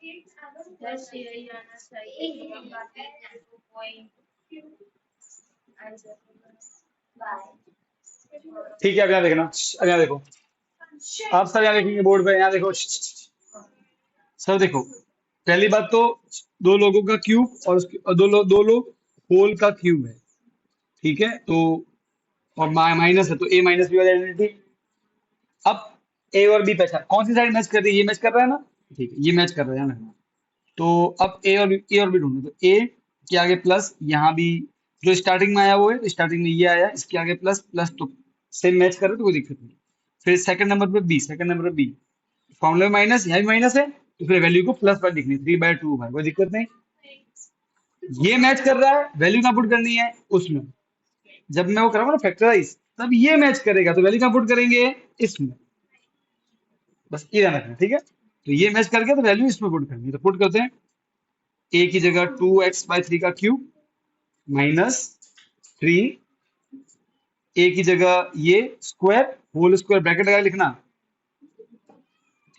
बस यही आना चाहिए ठीक है, अब यहाँ देखना, अब यहाँ देखो, आप सब यहाँ देखेंगे बोर्ड पे, यहाँ देखो सब देखो। पहली बात तो दो लोगों का क्यूब और दो लोग होल का क्यूब है, ठीक है, तो और माइनस है तो ए माइनस बी वाली आइडेंटिटी। अब ए और बी पहचान, कौन सी साइड मैच कर रही है, ये मैच कर रहा है ना, ठीक है, ये मैच कर रहा है ना। तो अब ए और बी ढूंढो, तो ए के आगे प्लस, यहाँ भी जो स्टार्टिंग में आया वो है, स्टार्टिंग में ये आया, इसके आगे प्लस प्लस, तो सेम मैच कर रहे तो कोई दिक्कत नहीं। फिर सेकंड नंबर पे बी, सेकंड नंबर पे बी, फॉर्मूले में माइनस, यहाँ भी माइनस है, तो फिर वैल्यू को प्लस पर लिखनी, 3/2 भाई, कोई दिक्कत नहीं। ये मैच कर रहा है, वैल्यू कहाँ पुट करनी है उसमें, जब मैं वो करूंगा ना फैक्टराइज, तब ये मैच करेगा, तो वैल्यू कहाँ पुट करेंगे, इसमें, बस ये ध्यान रखना, ठीक है। तो ये मैच करके तो वैल्यू इसमें पुट करनी है, तो पुट करते हैं, ए की जगह 2x/3 का क्यूब माइनस 3, ए की जगह ये स्क्वायर, होल स्क्वायर ब्रैकेट लगा के लिखना,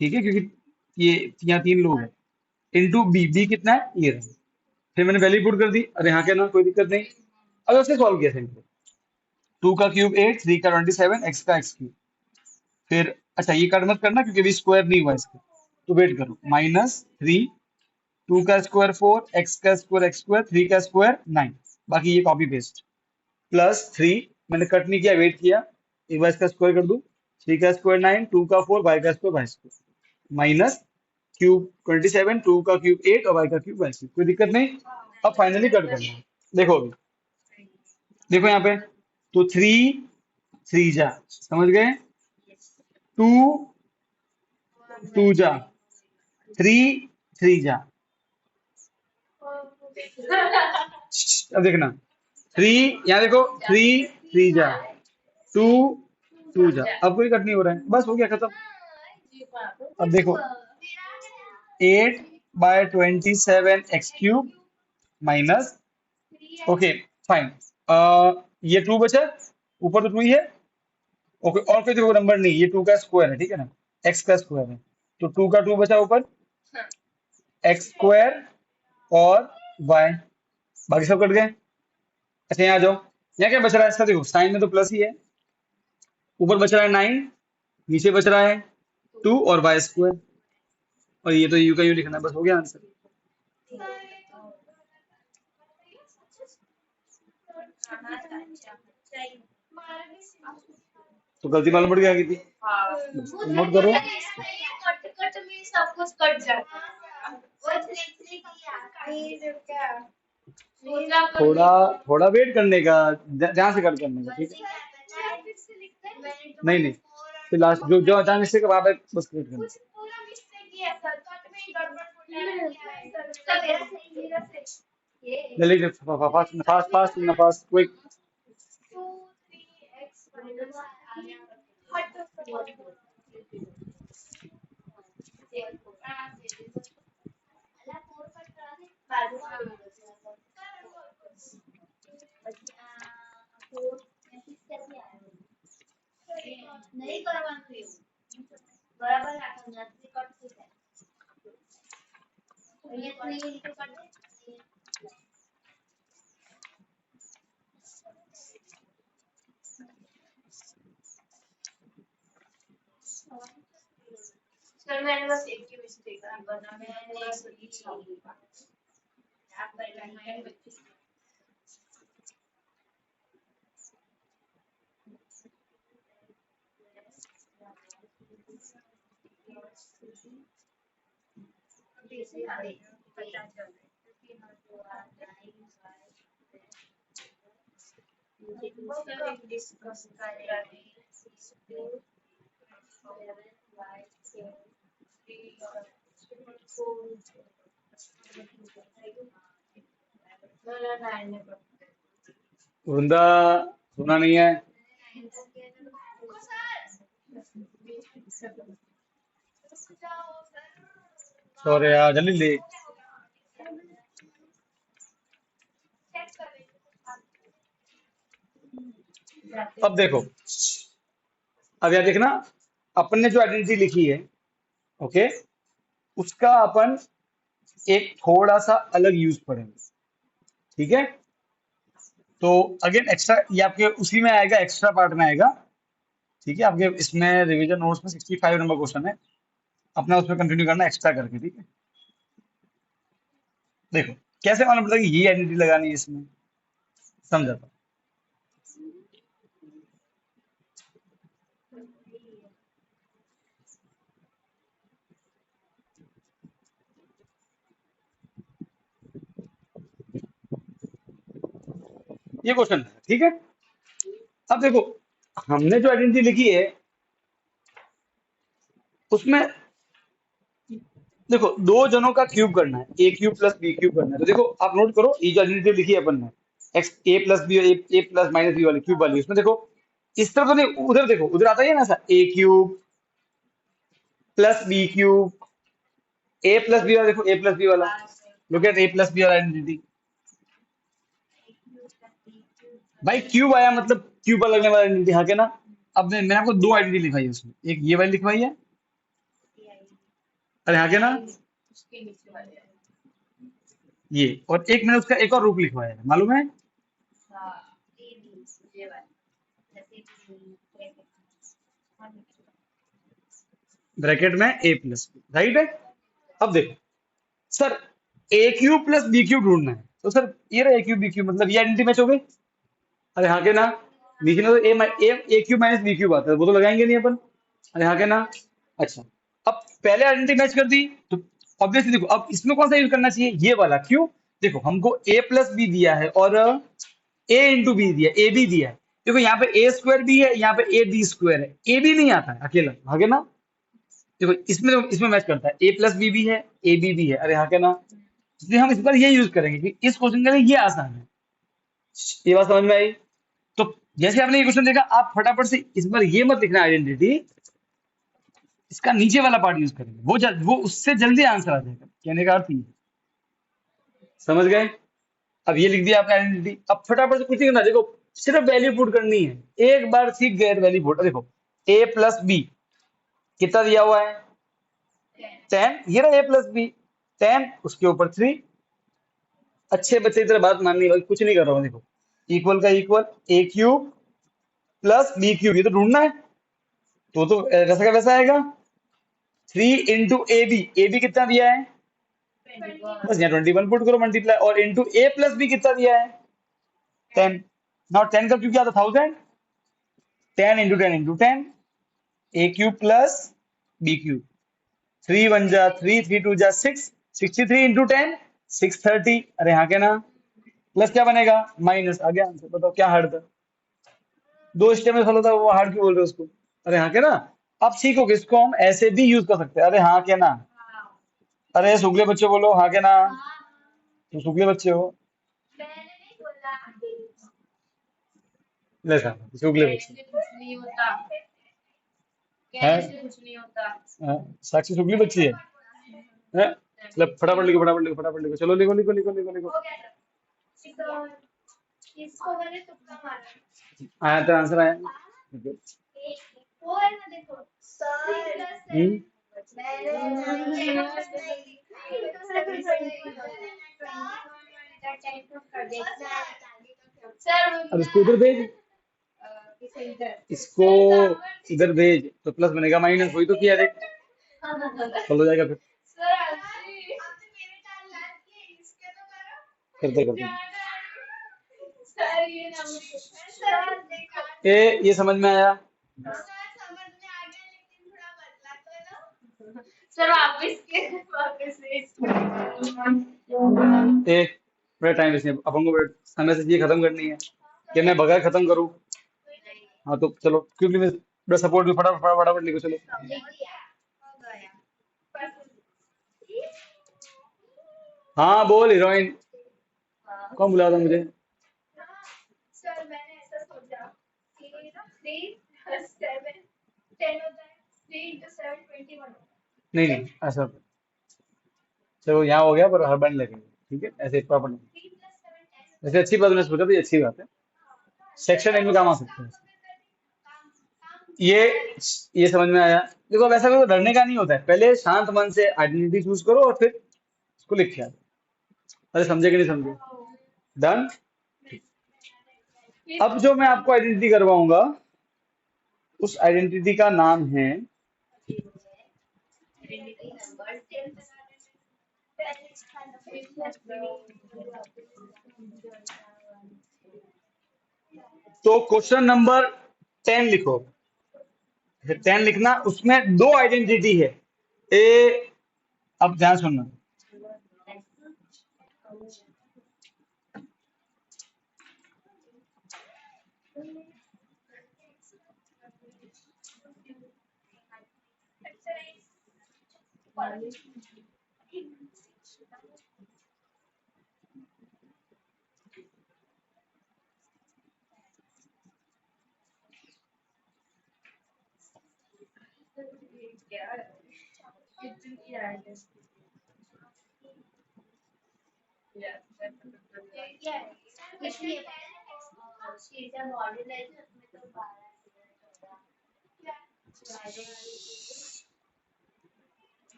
ठीक है, क्योंकि ये यहाँ 3 लोग हैं, इनटू बी, बी कितना है ये रहा। फिर मैंने वैल्यू पुट कर दी, अरे यहाँ क्या ना, कोई दिक्कत नहीं। अब उससे सॉल्व किया सिंपल, 2 का क्यूब 8, 3 का 27, एक्स का एक्स क्यूब। फिर अच्छा ये कट मत करना क्योंकि अभी स्क्वायर नहीं हुआ इसका, तो वेट करो, -3, 2 का स्क्वायर 4, एक्स का स्क्वायर एक्स स्क्वायर, 3 का स्क्वायर 9, बाकी ये कॉपी पेस्ट, +3, मैंने कट नहीं किया, वेट किया, एक बार इसका स्क्वायर कर दूं, 3 का स्क्वायर 9, 2 का 4, वाई का square Y square, minus cube 27, 2 का क्यूब 8 और वाई का क्यूब वाई क्यूब, कोई दिक्कत नहीं। अब फाइनली कट करना है, देखो अभी, देखो यहाँ पे, तो 3 3 जा, समझ गए, 2 2 जा, 3 3 जा, अब देखना, 3 यहाँ देखो, 3 3 जा, 2 2 जा, अब कोई कट नहीं हो रहा है, बस हो गया खत्म। अब देखो 8/27 x³ माइनस, ओके फाइन, ये 2 बचा, ऊपर तो 2 ही है, ओके, और कोई देखो नंबर नहीं, ये 2 का स्क्वायर है, ठीक है ना, x का स्क्वायर है, तो 2 का 2 बचा ऊपर, एक्स स्क्वायर और y, बाकी सब कट गए। अच्छा यहाँ आ जाओ, यहाँ क्या बच रहा है इसका, देखो साइन में तो प्लस ही है, ऊपर बच रहा है 9, नीचे बच रहा है 2 और वाई स्क्वायर, और ये तो यू का यू लिखना है, बस हो गया आंसर। तो गलती मालूम पड़ गया की थी, नोट करो, कट कट में सब कुछ कट जाता है, वो 3 किया थोड़ा थोड़ा वेट करने का, ध्यान से कट करने का, ठीक है, नहीं नहीं, फिर लास्ट जो जो अचानक से वहां पे बस वेट करना। पूरा मिस्टेक किया सर, कट में ही गड़बड़ हो गया है सर, मेरा सही मेरा सही, ये जल्दी फास्ट फास्ट फास्ट ना फास्ट क्विक। 2 3x माइनस आ गया, हट तो अल्लाह 4 कट करा दे बाजू में, 4 मैसेज कैसे आया, नहीं करवाना है बराबर રાખવાનું, નથી કટ થઈ જાય, ये 3 ઇન્ટુ કટ દે, सर मैंने बस एक की मिस्टेक बना, मैंने बस लिखी आप पहले बच्चे डिस्कस वृंदा सुना नहीं है, सॉरी यार, जल्दी ले। अब देखो, अब यार देखना, अपन ने जो आइडेंटिटी लिखी है, ओके, उसका अपन एक थोड़ा सा अलग यूज पढ़ेंगे, ठीक है। तो अगेन एक्स्ट्रा, ये आपके उसी में आएगा, एक्स्ट्रा पार्ट में आएगा, ठीक है। आपके इसमें रिवीजन नोट्स में 65 नंबर क्वेश्चन है, अपना उसमें कंटिन्यू करना एक्स्ट्रा करके, ठीक है। देखो कैसे मालूम पड़ता है कि ये आइडेंटिटी लगानी है इसमें, समझाता हूँ। ये क्वेश्चन है, ठीक है। अब देखो हमने जो आइडेंटिटी लिखी है उसमें देखो दो जनों का क्यूब करना है, A cube plus B cube करना है। तो देखो आप नोट करो, ये जो आइडेंटिटी लिखी है अपन ने, एक्स ए प्लस बी, ए प्लस माइनस बी वाली क्यूब वाली, उसमें देखो इस तरफ तो नहीं, उधर देखो, उधर आता ही है ना ऐसा, A cube plus B cube, A plus B वाला, देखो ए प्लस बी वाला, look at A plus B वाला आइडेंटिटी। भाई क्यूब आया मतलब क्यूब पर लगने वाला आइडेंटिटी, हाँ के ना। अब मैंने आपको दो आइडेंटिटी लिखवाई है उसमें, एक ये वाली लिखवाई है, अरे हाँ के ना, उसके नीचे वाले ये, और एक मैंने उसका एक और रूप लिखवाया है, मालूम है, हाँ ये भी ये वाले जैसे कि ब्रैकेट में ए प्लस बी, राइट है। अब देखो सर, ए क्यूब प्लस बी क्यूब ढूंढना है, तो सर ये रहा ए क्यूब बी क्यूब, मतलब ये आइडेंटिटी मैच हो गई, अरे हाँ के ना। नीचे में तो A cube minus B cube आता है, वो तो लगाएंगे नहीं अपन, अरे हाँ के ना। अच्छा, अब पहले आइडेंटिटी मैच कर दी, तो ऑब्वियसली देखो अब इसमें कौन सा यूज करना चाहिए, ये वाला, क्यों, देखो हमको ए प्लस बी दिया है और ए इंटू बी दिया, ए बी दिया है। देखो यहाँ पे ए स्क्वायर भी है, यहाँ पे ए बी स्क्वायर है, ए बी नहीं आता है अकेला, हाँ के ना। देखो इसमें मैच करता है, ए प्लस बी भी है, ए बी भी है, अरे हाँ के ना। इसलिए हम इस बार ये यूज करेंगे कि इस क्वेश्चन के लिए ये आसान है। ये बात समझ में आई। तो जैसे आपने ये क्वेश्चन देखा, आप फटाफट से इस बार ये मत लिखना आइडेंटिटी, इसका नीचे वाला पार्ट यूज करेंगे, वो उससे जल्दी आंसर आ जाएगा, कहने का अर्थ ये, समझ गए। अब ये लिख दिया आपने आइडेंटिटी, अब फटाफट से कुछ नहीं करना, देखो सिर्फ वैल्यू पुट करनी है, एक बार सीख गए वैल्यू पुट। देखो ए प्लस बी कितना दिया हुआ है, 10, ये रहा ए प्लस बी, 10 उसके ऊपर 3, अच्छे बच्चे की तरह बात माननी है, कुछ नहीं कर रहा हूँ, देखो इक्वल का इक्वल, ए क्यूब प्लस बी क्यूब, ये तो ढूंढना है, तो वैसा का वैसा आएगा, 3 इंटू ए बी कितना दिया है, बस यहाँ 21 पुट करो मल्टीप्लाई, और इंटू ए प्लस बी कितना दिया है, 10। नॉट 10 का क्यूब क्या था, 1000, 10 ए क्यूब प्लस बी क्यूब, 3 1 जा 3, 3 2 जा 6, 63 इंटू 10 630, अरे हाँ क्या ना, प्लस क्या बनेगा, माइनस, आ गया आंसर। बताओ क्या हार्ड था, दो स्टेप में फॉलो था, वो हार्ड क्यों बोल रहे हो उसको, अरे हाँ क्या ना। अब सीखोगे इसको हम ऐसे भी यूज कर सकते हैं, अरे हाँ क्या ना, अरे शुक्ले बच्चे बोलो हाँ क्या ना, तो शुक्ले बच्चे हो, मैंने नहीं बोला ले साहब, शुक्ले कहने बच्चे से कुछ नहीं होता, हैं, कहने से कुछ नहीं होता। साक्षी शुक्ली बच्ची है, मतलब फटाफट लिखो, फटाफट लिखो, फटाफट लिखो, चलो लिखो लिखो लिखो लिखो लिखो। हो गया था। इसको मैंने तुक्का मारा। आया तो आंसर आया। वो है ना देखो हम्म, अब इसको इधर भेज, इसको इधर भेज, तो प्लस बनेगा माइनस, वही तो किया, देख हल हो जाएगा फिर, करते करते। ये समझ में आया, सर वापस बड़ा टाइम वेस्ट नहीं, अपन को समय से ये खत्म करनी है, कि मैं बगैर खत्म करूं। हाँ तो चलो, क्योंकि मैं बड़ा सपोर्ट भी, फटाफट फटाफट लिखो, चलो। हाँ बोल हीरोइन, कौन बुला था मुझे, सर मैंने ऐसा सोचा कि 3 + 7 10 होता है, 3 × 7 21 नहीं नहीं ऐसा, चलो यहाँ हो गया, पर हर बार नहीं लगेगा, ठीक है, ऐसे प्रॉपर नहीं। 3 + 7 10 वैसे अच्छी बात मैंने सोचा, तो ये अच्छी बात है, सेक्शन एंड में काम आ सकते हैं, ये ये समझ में आया। देखो वैसा कोई डरने का नहीं होता है, पहले शांत मन से आइडेंटिटी चूज करो और फिर इसको लिख के आ जाओ। अरे समझे कि नहीं समझे? डन। अब जो मैं आपको आइडेंटिटी करवाऊंगा उस आइडेंटिटी का नाम है तो क्वेश्चन नंबर 10 लिखो। 10 लिखना, उसमें दो आइडेंटिटी है। ए, अब ध्यान सुनना,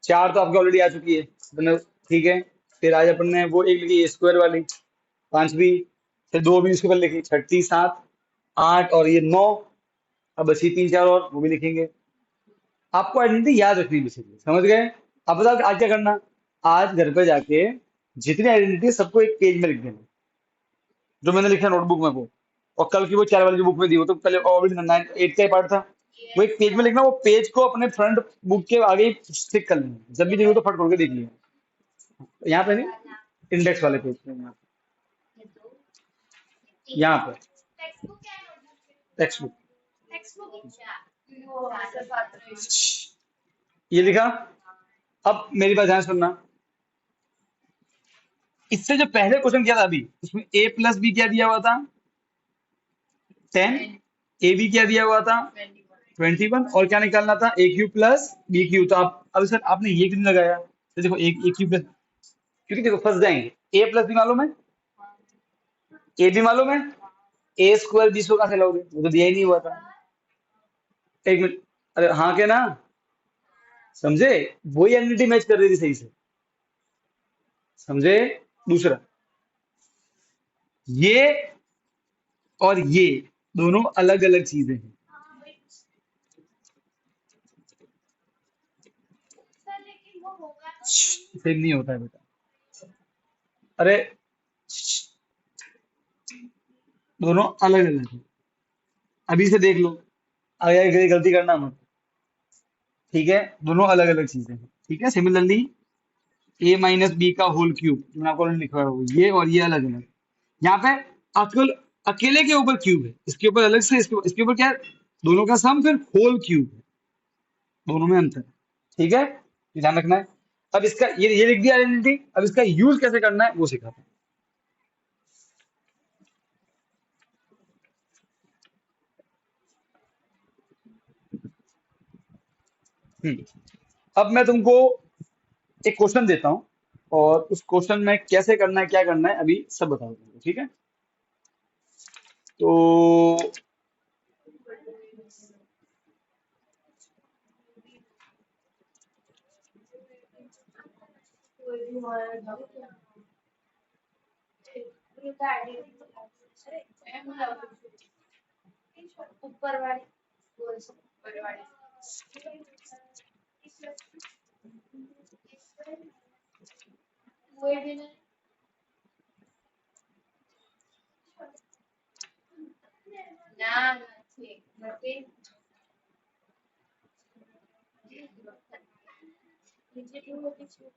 चार तो आपकी ऑलरेडी आ चुकी है अपने, ठीक है। फिर आज अपन ने वो एक लिखी स्क्वायर वाली, पांचवी। फिर दो भी उसके ऊपर लिखी, छठी, सात, आठ और ये 9। अब बची तीन चार और, वो भी लिखेंगे। आपको आइडेंटिटी याद रखनी बेसिकली, समझ गए? अब बताओ आज क्या करना। आज घर पे जाके जितनी आइडेंटिटी सबको एक पेज में लिख देना, जो मैंने लिखा नोटबुक में वो। और कल की वो चार वाली जो बुक में दी, वो तो पहले ऑलरेडी 8 का ही पार्ट था। वो एक पेज में लिखना, वो पेज को अपने फ्रंट बुक के आगे ही स्टिक कर लेना, जब भी देखो तो फट खोल के देख लिया। यहाँ पे नहीं, इंडेक्स वाले पेज पे, यहाँ पे टेक्स्ट बुक ये लिखा। अब मेरी बात ध्यान सुनना, इससे जो पहले क्वेश्चन किया था अभी, उसमें a प्लस बी क्या दिया हुआ था? 10। ए बी क्या दिया हुआ था? 21। और क्या निकालना था? ए क्यू प्लस बी क्यू। तो आप अब सर आपने ये क्यों नहीं लगाया? तो देखो ए क्यू प्लस, क्योंकि देखो फंस जाएंगे। ए प्लस बी मालूम है, ए बी मालूम है, ए स्क्वायर बी स्क्वायर कहाँ से लाओगे? वो तो दिया ही नहीं हुआ था। एक मिनट, अरे हाँ के ना, समझे? वही एनडीटी मैच कर रही थी सही से, समझे? दूसरा, ये और ये दोनों अलग अलग चीजें हैं। सेम नहीं होता है बेटा। अरे दोनों अलग अलग हैं। अभी से देख लो, अगर ये गलती करना मत, ठीक है? दोनों अलग अलग चीजें हैं, ठीक है। सिमिलरली ए माइनस बी का होल क्यूब, मैंने आपको लिखा है वो, ये और ये अलग अलग। यहाँ पे अकेले अकेले के ऊपर क्यूब है, इसके ऊपर अलग से, इसके ऊपर क्या है? दोनों का सम, फिर होल क्यूब है, दोनों में अंतर है, ठीक है? ये ध्यान रखना है। अब इसका ये लिख दिया आइडेंटिटी, अब इसका यूज कैसे करना है वो सिखाता हूँ। अब मैं तुमको एक क्वेश्चन देता हूँ, और उस क्वेश्चन में कैसे करना है, क्या करना है, अभी सब बता दूंगा, ठीक है? तो ऊपर वाली कोई भी नहीं ना ठीक नथिंग नीचे क्यों होती है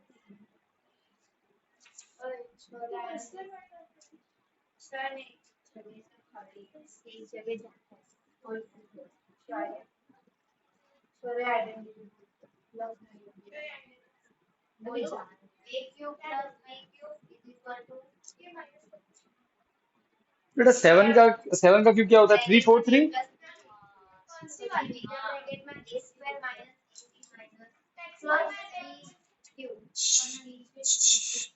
और छोरा सर ने छवि से खाली एक जगह जाता है कोई शायद छोरे आइडेंटिटी लव वही जान a cube plus b cube is equal to a minus बेटा 7 का क्यूब क्या होता है? 343। कौन सी वाली ब्रैकेट में a square minus b minus plus b cube और नीचे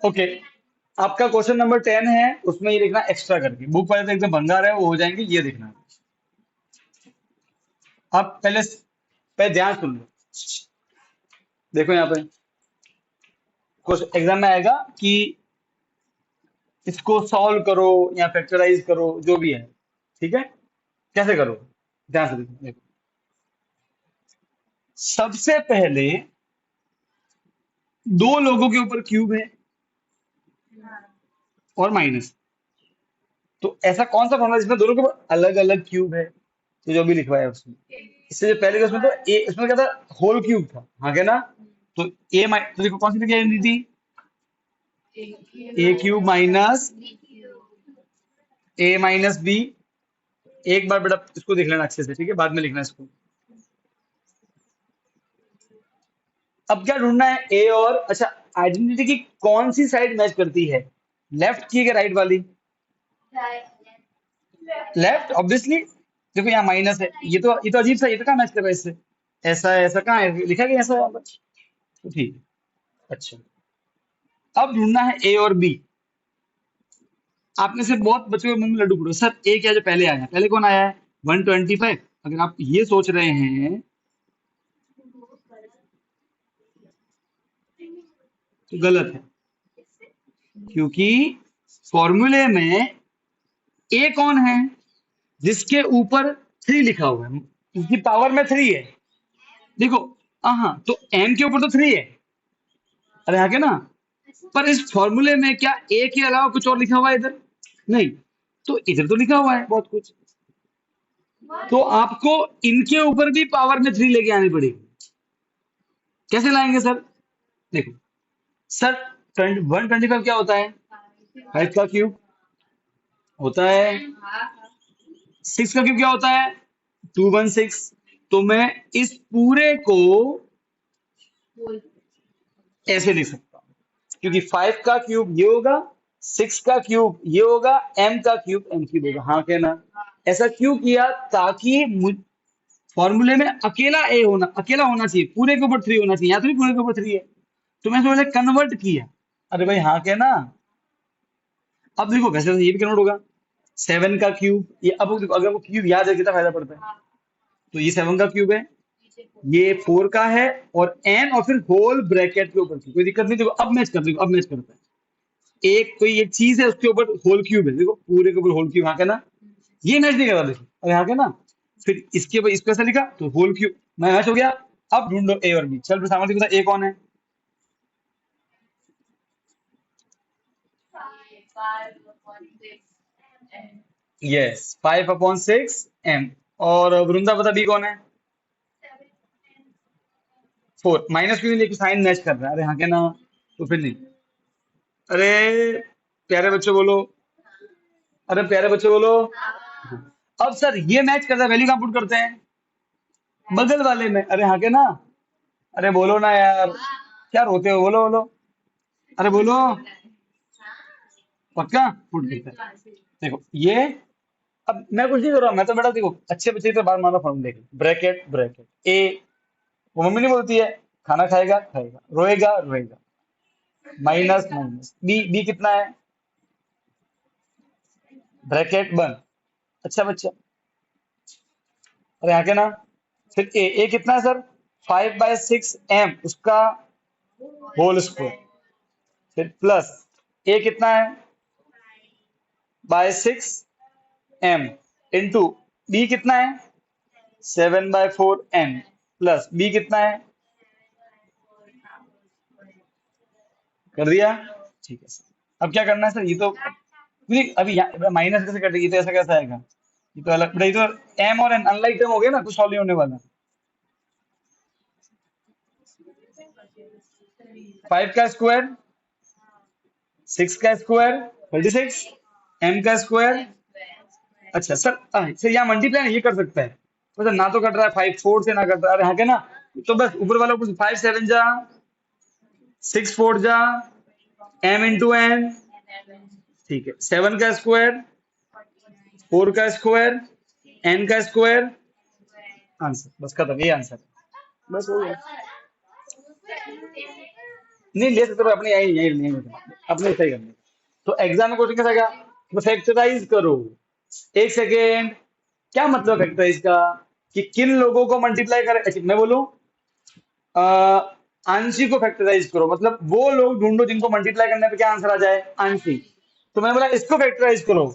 ओके, आपका क्वेश्चन नंबर 10 है, उसमें ये लिखना एक्स्ट्रा करके, बुक वाले तो एकदम भंगार है, वो हो जाएंगे, ये देखना। अब पहले पहले ध्यान सुन लो। देखो यहाँ पे कुछ एग्जाम में आएगा कि इसको सॉल्व करो या फैक्टराइज करो, जो भी है, ठीक है, कैसे करो, ध्यान से देखो। देखो, सबसे पहले दो लोगों के ऊपर क्यूब है और माइनस, तो ऐसा कौन सा फॉर्मूला जिसमें दोनों के ऊपर अलग अलग क्यूब है, तो जो भी लिखवाया है उसमें। इससे जो पहले के उसमें तो ए, इसमें क्या था, होल क्यूब था, हाँ क्या ना, तो तो देखो कौन सी लिखी थी, ए क्यूब माइनस ए माइनस बी। एक बार बेटा इसको देख लेना अच्छे से, ठीक है, बाद में लिखना इसको। अब क्या ढूंढना है, ए और, अच्छा, आइडेंटिटी की कौन सी साइड मैच करती है, लेफ्ट की या राइट वाली, लेफ्ट ऑब्वियसली। देखो यहाँ माइनस है, ये तो अजीब सा, ये तो कहाँ मैच कर रहा है इससे, ऐसा है, ऐसा कहाँ है, लिखा गया ऐसा यहाँ पर, तो ठीक है। अच्छा, अब ढूंढना है ए और बी। आप में से बहुत बच्चों के मन में लड्डू फूटो, सर ए क्या जो पहले आया, पहले कौन आया है 125। अगर आप ये सोच रहे हैं तो गलत है, क्योंकि फॉर्मूले में ए कौन है, जिसके ऊपर 3 लिखा हुआ है, जिसकी पावर में 3 है। देखो, हाँ, तो एम के ऊपर तो 3 है, अरे हाँ क्या ना, पर इस फॉर्मूले में क्या ए के अलावा कुछ और लिखा हुआ है इधर, नहीं, तो इधर तो लिखा हुआ है बहुत कुछ, तो आपको इनके ऊपर भी पावर में 3 लेके आनी पड़ेगी। कैसे लाएंगे सर, देखो सर, 125 क्या होता है, 5 का क्यूब होता है, 6 का क्यूब क्या होता है, 216। तो मैं इस पूरे को ऐसे लिख सकता हूँ, क्योंकि 5 का क्यूब ये होगा, 6 का क्यूब ये होगा, m का क्यूब m क्यूब होगा, हाँ कहना। ऐसा क्यों किया, ताकि फॉर्मूले में अकेला होना चाहिए, पूरे के ऊपर 3 होना चाहिए, यहाँ तो नहीं पूरे के ऊपर 3 है, तो मैं सोचा कन्वर्ट किया। अरे भाई हाँ कहना। अब देखो वैसे तो ये भी कन्वर्ट होगा, 7 का क्यूब, ये अब देखो, अगर वो क्यूब याद है कितना फायदा पड़ता है, तो ये 7 का क्यूब है, ये 4 का है, और n और फिर होल ब्रैकेट के ऊपर कोई दिक्कत नहीं। देखो अब मैच कर, देखो अब मैच करता है, एक कोई एक चीज है उसके ऊपर होल क्यूब है, देखो पूरे के ऊपर होल क्यूब, हाँ क्या ना, ये मैच नहीं कर रहा, देखो अरे हाँ क्या ना, फिर इसके ऊपर इसको ऐसा लिखा तो होल क्यूब मैच हो गया। अब ढूंढो ए और बी, चल फिर सामने बता ए कौन है, यस 5/6 m, और वृंदा बता बी कौन है, 4, माइनस क्यों नहीं लेके, साइन मैच कर रहा है, अरे हाँ क्या ना, तो फिर नहीं। अरे प्यारे बच्चों बोलो, अरे प्यारे बच्चों बोलो। अब सर ये मैच करता है, वैल्यू कहाँ पुट करते हैं, बगल वाले में, अरे हाँ के ना, अरे बोलो ना यार, क्या रोते हो, बोलो बोलो, अरे बोलो, पक्का पुट करते हैं। देखो ये, अब मैं कुछ नहीं कर रहा, मैं तो बेटा देखो अच्छे बच्चे तो बात मानो, फॉर्म देख, ब्रैकेट ब्रैकेट ए, वो मम्मी नहीं बोलती है, खाना खाएगा खाएगा, रोएगा रोएगा, माइनस माइनस बी, बी कितना है, ब्रैकेट बंद, अच्छा बच्चा, अरे यहाँ के ना, फिर ए कितना है सर, 5/6 m, उसका होल स्क्वायर, फिर प्लस ए कितना है, बाय 6 m, इंटू बी कितना है, 7/4 m, प्लस बी कितना है, कर दिया, ठीक है सर। अब क्या करना है सर, ये तो नहीं, अभी माइनस कैसे कटेगी, तो ऐसा कैसा आएगा, ये तो अलग बेटा, ये तो एम और एन अनलाइक टर्म हो गया ना, कुछ सॉल्व नहीं होने वाला। 5 का स्क्वायर, 6 का स्क्वायर 36, m का स्क्वायर, अच्छा सर, सर यहाँ मल्टीप्लाई ये कर सकता है, तो सर ना तो कट रहा है 5 4 से, ना कट रहा है, अरे हाँ क्या ना, तो बस ऊपर वाला ऊपर 5 7 जा, 6 4 जा, m इंटू एन, ठीक है, 7 का स्क्वायर, 4 का स्क्वायर, n का स्क्वायर, आंसर, बस खत्म, ये आंसर है। बस हो गया, नहीं ले सकते, पर अपने यही यही नहीं अपने सही करने, तो एग्जाम में क्वेश्चन कैसा आएगा, तो फैक्टराइज करो, एक सेकेंड, क्या मतलब फैक्टराइज का, कि किन लोगों को मल्टीप्लाई करें। अच्छा, मैं बोलूं अ, आंशी को फैक्टराइज करो, मतलब वो लोग ढूंढो जिनको मल्टीप्लाई करने पे क्या आंसर आ जाए, आंशी। तो मैंने बोला इसको फैक्टराइज करो,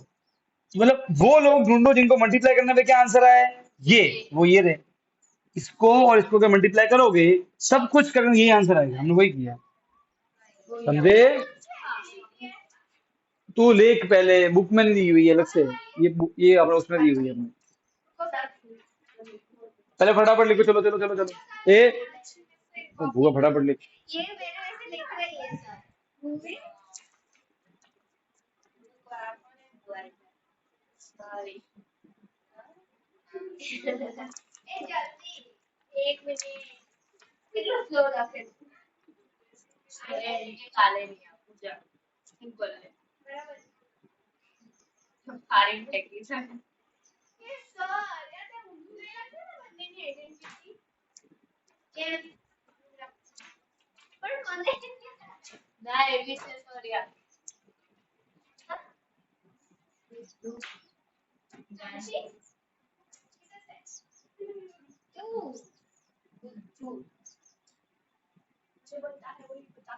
मतलब वो लोग ढूंढो जिनको मल्टीप्लाई करने पे क्या आंसर आए, ये वो ये रहे। इसको और इसको अगर मल्टीप्लाई करोगे सब कुछ करेंगे यही आंसर आएगा, हमने वही किया। समझे? तू लेख पहले बुक में नहीं दी हुई है अलग से, ये अपना उसमें दी हुई है हमने। पहले फटाफट लिखो, चलो चलो चलो चलो। भूआ फटाफट लिख। ये मेरे वैसे लिख रही है सर मूवी। सॉरी। ए जल्दी, एक मिनट कितना स्लो था फिर। अरे ये काले नहीं है पूजा, सिंपल है। सारी फेंकी सर। ये सर यार तो मुझे लगता है ना बंदे की आइडेंटिटी ये पर बंदे ना एबी से सॉरी यार। जानशी तू तू जो बता है वही बता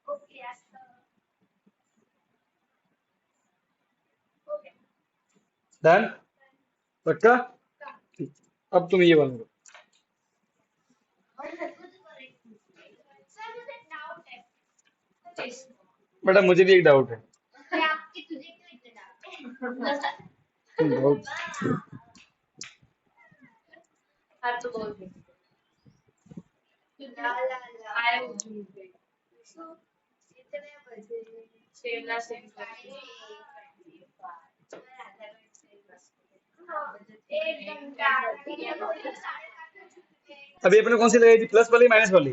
ओके ओके डन, पक्का। अब तुम ये बनो। सर मुझे डाउट है। बेटा मुझे भी एक डाउट है। क्या कि तुझे क्यों इतना डाउट है? डाउट हर तो बोल दे। ला ला ला आए वो इतने बजे सेवला से एक घंटा अभी अपने कौन सी लगाई थी, प्लस वाली माइनस वाली?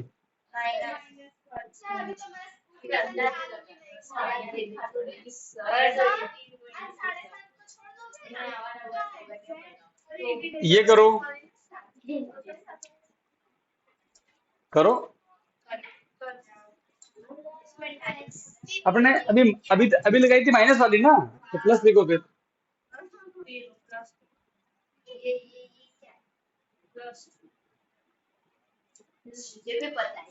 ये करो, करो। अपने अभी अभी अभी लगाई थी माइनस वाली ना, तो प्लस लिखो फिर। मुझे भी पता है।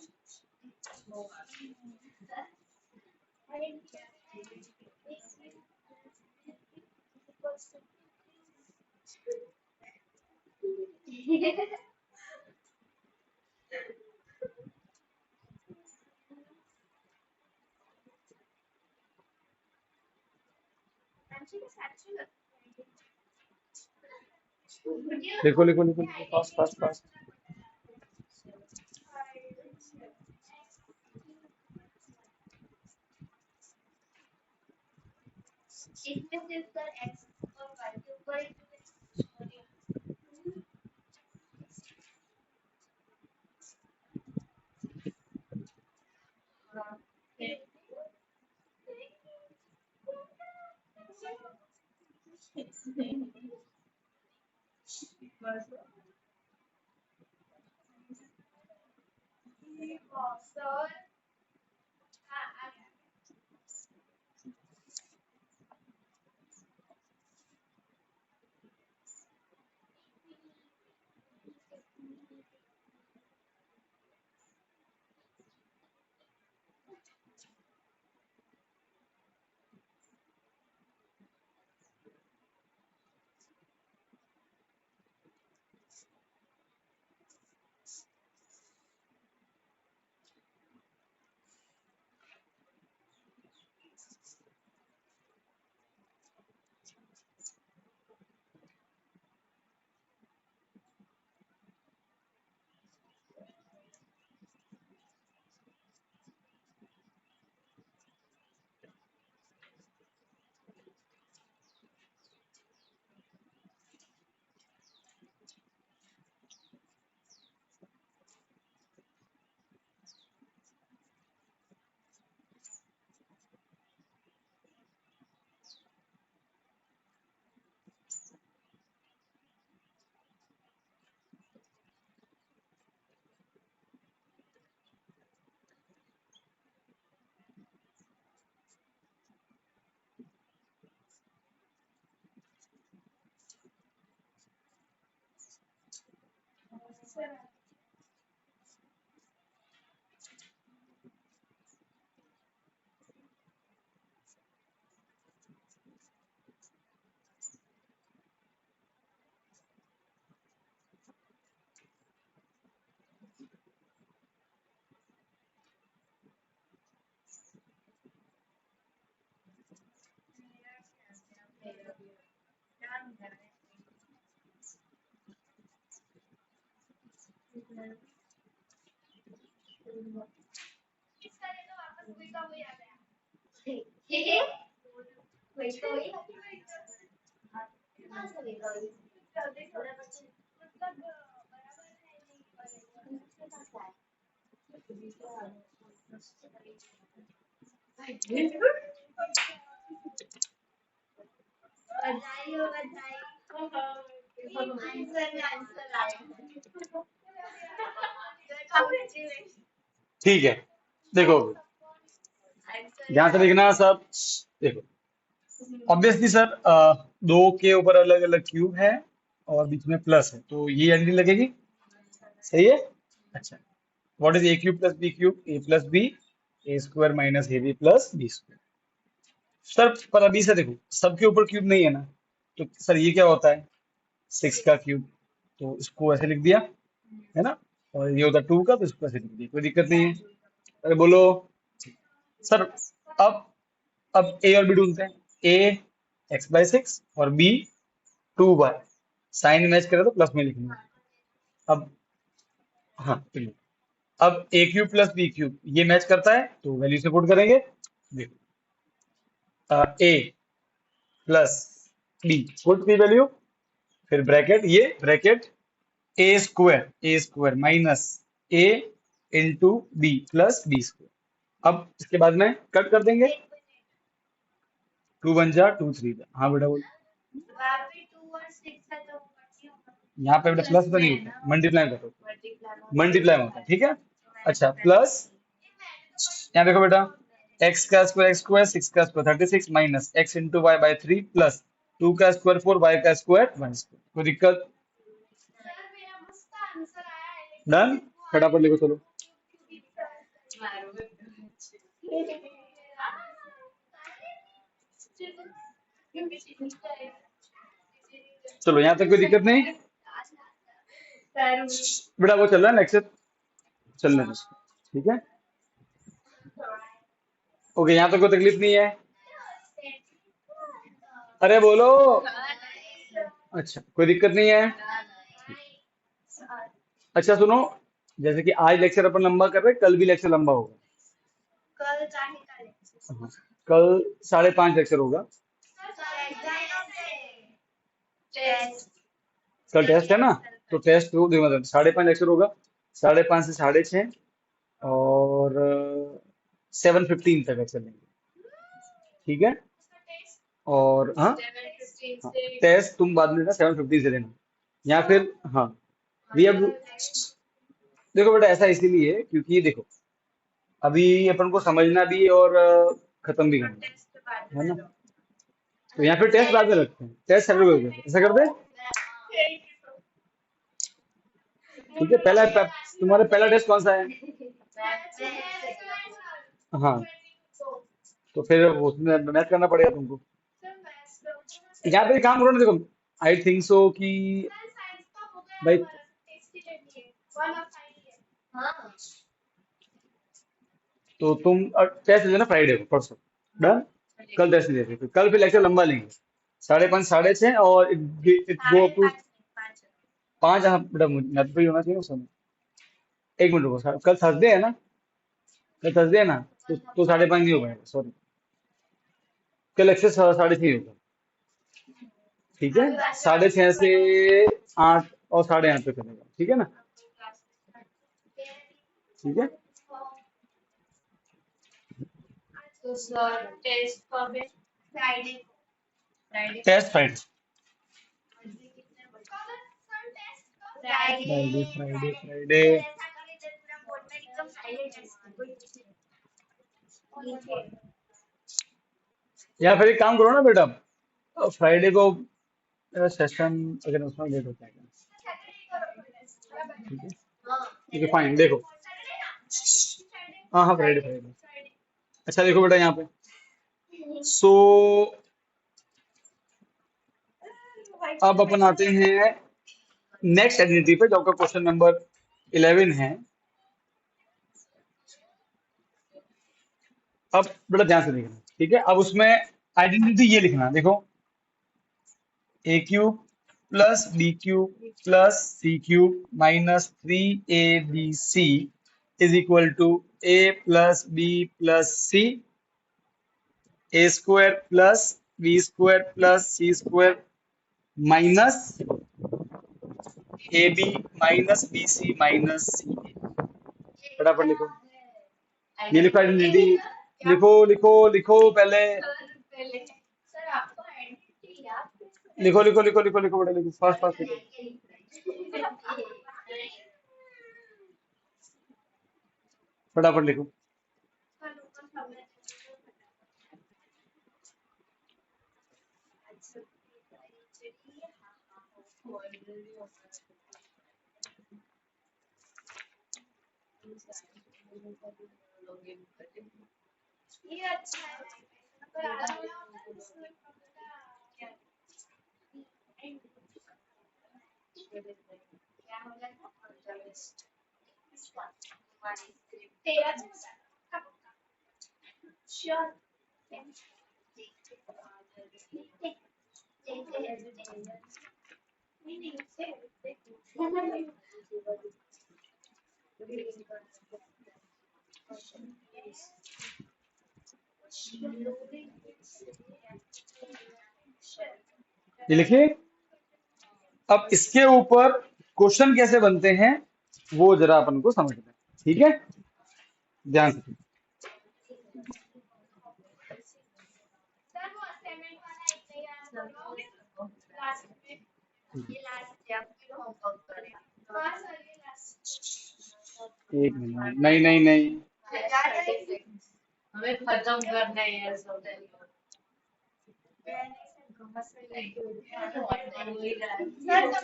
लिखो लिखो लिखो लिखो, फास्ट फास्ट फास्ट। इसमें से सर x और y के ऊपर एक सर इसका ये तो वापस वही का वही आ गया। वही तो वही कहाँ से लेगा वही मतलब बराबर है नहीं उसके साथ क्या है बधाई हो बधाई आंसर आया कांग्रेचुलेशन ठीक है, देखो ध्यान से देखना सब। देखो ऑब्वियसली सर, दो के ऊपर अलग अलग क्यूब है और बीच में प्लस है, तो ये एंट्री लगेगी। सही है। अच्छा, what is A cube plus B cube? A plus B, A square minus A B plus B square. Sir पर अभी से देखो सबके ऊपर क्यूब नहीं है ना, तो सर ये क्या होता है? 6 का क्यूब, तो इसको ऐसे लिख दिया है ना, और ये होता है 2 का, तो इसको ऐसे लिख दिया, कोई दिक्कत नहीं है। अरे बोलो सर। अब अब ए और बी ढूंढते हैं। ए x/6 और बी 2y। साइन मैच करे तो प्लस में लिखना। अब हाँ चलिए, अब A cube plus B cube ये मैच करता है, तो वैल्यू से पुट करेंगे। देखो ए प्लस बी, पुट की वैल्यू, फिर ब्रैकेट, ये bracket A square minus A into B plus B square. अब इसके बाद में कट कर देंगे। 2 1 जा 2 3 जा। हाँ बेटा बोल। वहाँ पे 2 और 6 है तो मल्टी होगा यहाँ पे बेटा प्लस प्लस तो में नहीं है होता, ना मल्टीप्लाई करो। मल्टीप्लाई मल्टीप्लाई होता है, ठीक है। अच्छा प्लस, यहाँ देखो बेटा, x² 6 का square 36 minus x into Y by 3 प्लस 2 का स्क्वायर 4 y का स्क्वायर 1 स्क्वायर। कोई दिक्कत? सर मेरा मस्त आंसर आया है डन। लेकिन वो फटाफट लिखो चलो। क्यों भी चलो यहाँ तक कोई दिक्कत नहीं। बेटा वो चल रहा है लेक्चर, चलने दो उसको, ठीक है। ओके, यहाँ तक कोई तकलीफ नहीं है। अरे बोलो। अच्छा कोई दिक्कत नहीं है। अच्छा सुनो, जैसे कि आज लेक्चर अपन लंबा कर रहे हैं, कल भी लेक्चर लंबा होगा। कल काहे का लेक्चर हाँ, कल 5:30 लेक्चर होगा। टेस्ट कल टेस्ट है ना, तो टेस्ट तो देखो मतलब 5:30 लेक्चर होगा। 5:30 से 6:30 और 7:15 तक चलेंगे, ठीक है। और हाँ हाँ, टेस्ट तुम बाद में लेना, 7:15 से लेना, या फिर हाँ वी अब देखो बेटा ऐसा इसीलिए है क्योंकि देखो अभी अपन को समझना भी है और खत्म भी करना है ना, तो यहाँ पे टेस्ट बाद में रखते हैं, टेस्ट सेपरेट कर देते हैं, ऐसा कर दे। ठीक है, तुम्हारा पहला टेस्ट कौन सा है? हाँ, तो फिर उसमें मैथ करना पड़ेगा तुमको। यहाँ पे एक काम करो ना, देखो आई थिंक सो कि भाई तो तुम टेस्ट दे देना फ्राइडे को, परसों। डन। कल टेस्ट नहीं देते, कल फिर लेक्चर लंबा लेंगे, 5:30 6:30 और इट गो अप टू 5। हाँ बेटा मैं तो होना चाहिए उस समय। एक मिनट रुको, कल थर्सडे है ना, कल थर्सडे है ना, तो 5:30 नहीं हो पाएगा, सॉरी। कल लेक्चर 6:30 होगा, ठीक है। 6:30 से 8 और 8:30 पे करेगा, ठीक है ना, ठीक है। तो सर टेस्ट कब है फ्राइडे को test Friday, Friday Friday Friday Friday. ऐसा करे तो पूरा बोर्ड में एकदम साइलेंट है या फिर एक काम करो ना बेटा, फ्राइडे को सेशन अगर उसमें लेट होता है क्या? ठीक है, ठीक है, फाइन। देखो, हाँ हाँ, फ्राइडे फ्राइडे। अच्छा देखो बेटा यहाँ पे, सो अब अपन आते हैं नेक्स्ट आइडेंटिटी पे, जो आपका क्वेश्चन नंबर 11 है। अब बेटा ध्यान से देखना, ठीक है। अब उसमें आइडेंटिटी ये लिखना, देखो, A cube plus B cube plus C cube minus 3abc is equal to A plus B plus C, A square plus B square plus C square minus A B minus B C minus C A. फटाफट लिखो, ये लिखो identity, लिखो लिखो लिखो पहले, लिखो लिखो लिखो लिखो लिखो बेटा, लिखो फास्ट फास्ट लिखो। फटाफट लिखो। ये अच्छा है, पर आराम से क्या हो जाएगा? तेरा श्योर ये लिखिए। अब इसके ऊपर क्वेश्चन कैसे बनते हैं वो जरा अपन को समझना है, ठीक है, ध्यान से। सर वो असाइनमेंट वाला एक तैयार लास्ट में, ये लास्ट या फिर होमवर्क करेगा। हाँ सर, ये लास्ट। एक मिनट, नहीं नहीं नहीं, हमें खत्म करना है यार सब। सर तो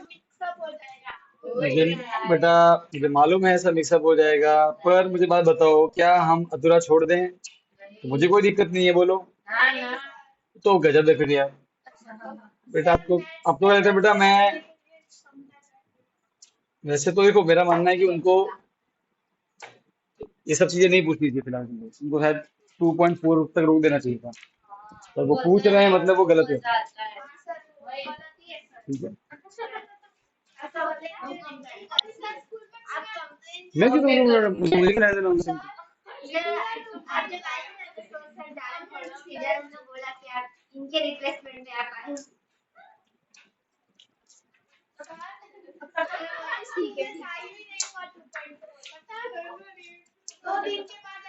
मिक्सअप हो जाएगा। मुझे बेटा, मुझे मालूम है सब मिक्सअप हो जाएगा, पर मुझे बात बताओ, क्या हम अधूरा छोड़ दें? तो मुझे कोई दिक्कत नहीं है, बोलो। ना ना, तो गजब है फिर यार। बेटा आपको क्या लगता है बेटा? मैं वैसे तो देखो, मेरा मानना है कि उनको ये सब चीजें नहीं पूछनी थी फिलहाल, उनको शायद 2.4 तक रोक देना चाहिए था, पर वो पूछ रहे हैं, मतलब वो गलत है, मजा आता है। ठीक है। ऐसा होता है आप कंप्लेन मैं क्यों करूँगा? मुझे क्या लेना उनसे? आप जब आए थे ना तो सर डाल पड़ो सीधा उन्होंने बोला कि आप इनके रिप्लेसमेंट में आप आए। ठीक है, दो दिन के बाद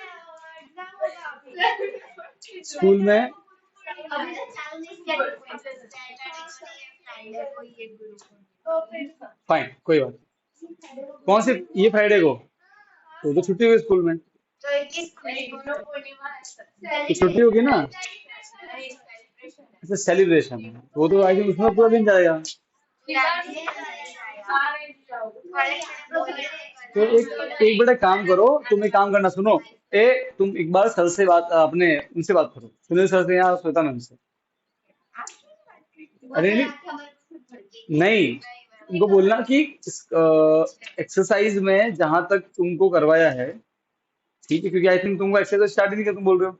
एग्जाम होगा अभी। स्कूल में अभी तो चालू नहीं किया फ्राइडे को ये ग्रुप तो फिर फाइन, कोई बात नहीं। कौन से ये फ्राइडे को? तो छुट्टी हुई स्कूल में, तो एक ही दोनों पूर्णिमा है तो छुट्टी होगी ना। अच्छा, सेलिब्रेशन है वो, तो आई थिंक उसमें पूरा दिन जाएगा। तो एक बेटा काम करो, तुम एक काम करना, सुनो, तुम एक बार सर से बात, अपने उनसे बात करो, सुनील सर से या श्वेता मैम से। अरे नहीं, उनको बोलना कि एक्सरसाइज में जहां तक तुमको करवाया है, ठीक है, क्योंकि आई थिंक तुमको एक्सरसाइज स्टार्ट ही नहीं किया, तुम बोल रहे हो।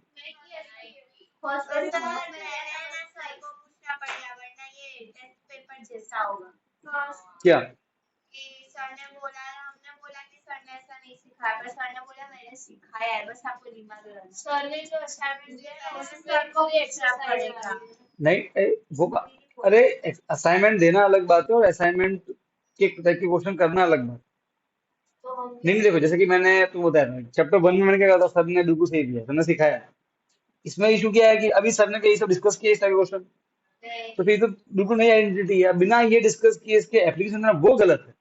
क्या? सर ने बोला, हमने बोला कि सर ने ऐसा नहीं सिखाया, पर सर ने बोला मैंने सिखाया है, बस आपको दिमाग लगाना। सर ने जो असाइनमेंट दिया है उसमें आपको भी एक्स्ट्रा पड़ेगा। नहीं, अरे असाइनमेंट देना अलग बात है और असाइनमेंट के टाइप के क्वेश्चन करना अलग बात है। नहीं देखो, जैसे कि मैंने तुम बताया था चैप्टर 1 में मैंने क्या कहा था, सर ने बिल्कुल सही दिया, सर ने सिखाया। इसमें इशू क्या है कि अभी सर ने कहीं सब डिस्कस किया इस टाइप के क्वेश्चन, तो फिर तो बिल्कुल नई आइडेंटिटी है, बिना ये डिस्कस किए इसके एप्लीकेशन देना वो गलत है।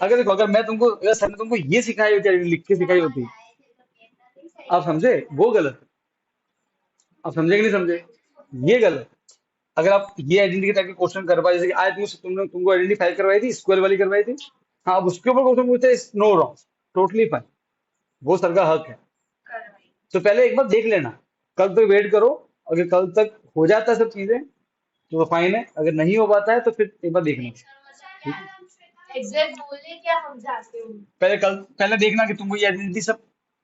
अगर देखो, अगर मैं तुमको, अगर सर ने तुमको ये सिखाई होती, लिख के सिखाई होती, आप समझे, वो गलत है। आप समझे कि नहीं समझे? ये गलत है। अगर आप ये आइडेंटिटी टाइप के क्वेश्चन कर पाए, जैसे कि आज तुमको आइडेंटिटी फाइल करवाई थी, स्क्वायर वाली करवाई थी, हाँ अब उसके ऊपर क्वेश्चन पूछते हैं, नो रॉन्ग, टोटली फाइन, वो सर का हक है। करवाई। तो पहले एक बार देख लेना, कल तक वेट करो, अगर कल तक हो जाता है सब चीजें तो फाइन है, अगर नहीं हो पाता है तो फिर एक बार देखना, ठीक है। एग्जैक्ट बोलने क्या हम जाते हो। पहले देखना कि तुमको ये आइडेंटिटी सब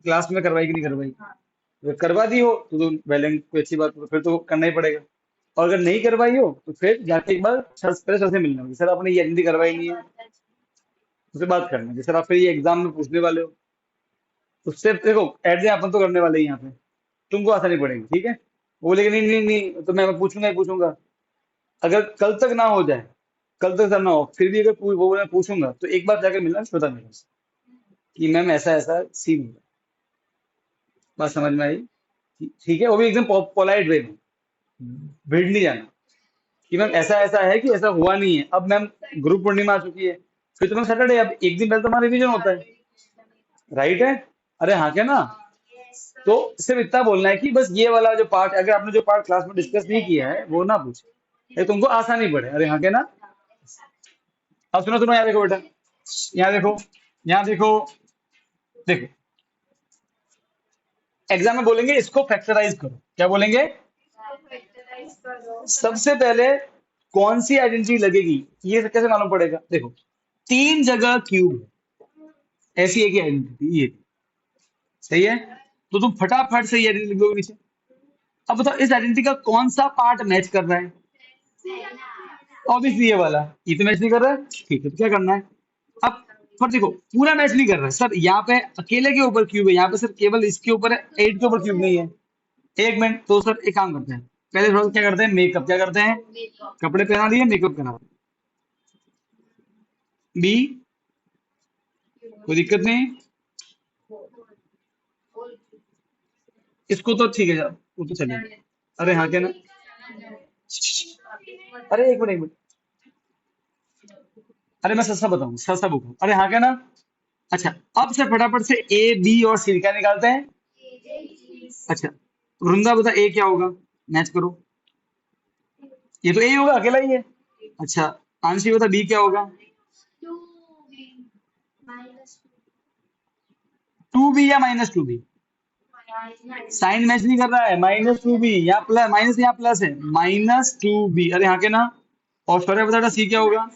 क्लास में करवाई कि नहीं करवाई, हाँ। अगर करवा दी हो तो वेलिंग कोई अच्छी बात हो, फिर तो करना ही पड़ेगा, और अगर नहीं करवाई हो तो फिर जाके एक बार पहले सर से मिलना होगा, सर आपने ये आइडेंटिटी करवाई नहीं है, उससे बात करना कि सर आप फिर ये एग्जाम में पूछने वाले हो, उससे देखो एट अपन तो करने वाले ही यहाँ पे, तुमको आसानी पड़ेगी, ठीक है। वो बोलेगा नहीं नहीं नहीं तो मैं पूछूंगा ही पूछूंगा, अगर कल तक ना हो जाए, कल तक सर ना हो, फिर भी अगर वो मैं पूछूंगा तो एक बार जाकर मिलना, बता देगा कि मैम ऐसा ऐसा सीन हुआ, बात समझ में आई, ठीक है। वो भी एकदम पोलाइट वे में, भीड़ नहीं जाना कि मैम ऐसा ऐसा है कि ऐसा हुआ नहीं है, अब मैम गुरु पूर्णिमा आ चुकी है, फिर तो मैम सैटरडे, अब एक दिन पहले तो हमारा रिवीजन होता है, राइट है, अरे हाँ क्या ना। तो सिर्फ इतना बोलना है कि बस ये वाला जो पार्ट, अगर आपने जो पार्ट क्लास में डिस्कस नहीं किया है वो ना पूछे, ये तुमको आसानी पड़े, अरे हाँ क्या ना। अब सुनो सुनो, यहाँ देखो बेटा, यहाँ देखो, यहाँ देखो, देखो एग्जाम में बोलेंगे इसको फैक्टराइज करो, क्या बोलेंगे, फैक्टराइज करो। सबसे पहले कौन सी आइडेंटिटी लगेगी, ये कैसे मालूम पड़ेगा, देखो 3 जगह क्यूब है, ऐसी एक आइडेंटिटी, ये सही है, तो तुम फटाफट से ये आइडेंटिटी लिख दोगे नीचे। अब बताओ इस आइडेंटिटी का कौन सा पार्ट मैच कर रहा है, ऑब्वियसली ये वाला, ये तो मैच नहीं कर रहा है, ठीक है, तो क्या करना है, अब पर देखो पूरा मैच नहीं कर रहा है सर, यहाँ पे अकेले के ऊपर क्यूब है, यहाँ पे सर केवल इसके ऊपर है, 8 के ऊपर क्यूब नहीं है, एक मिनट, तो सर एक काम करते हैं, पहले थोड़ा सा क्या करते हैं, मेकअप, क्या करते हैं, कपड़े पहना दिए, मेकअप करा, बी कोई दिक्कत नहीं, इसको तो ठीक है यार, वो तो चलेगा, अरे हाँ क्या ना, अरे एक मिनट एक मिनट, अरे मैं सस्ता बताऊंगा, सस्ता बुक, अरे हाँ क्या ना। अच्छा, अब से फटाफट से ए बी और सी क्या निकालते हैं, अच्छा वृंदा बता ए क्या होगा, मैच करो, ये तो ए होगा, अकेला ही है, अच्छा आंशी बता बी क्या होगा, 2b या -2b, साइन मैच नहीं कर रहा है, -2b, यहाँ प्लस माइनस, यहाँ प्लस है, -2b, अरे हाँ के ना, और शौर्य बता सी क्या होगा,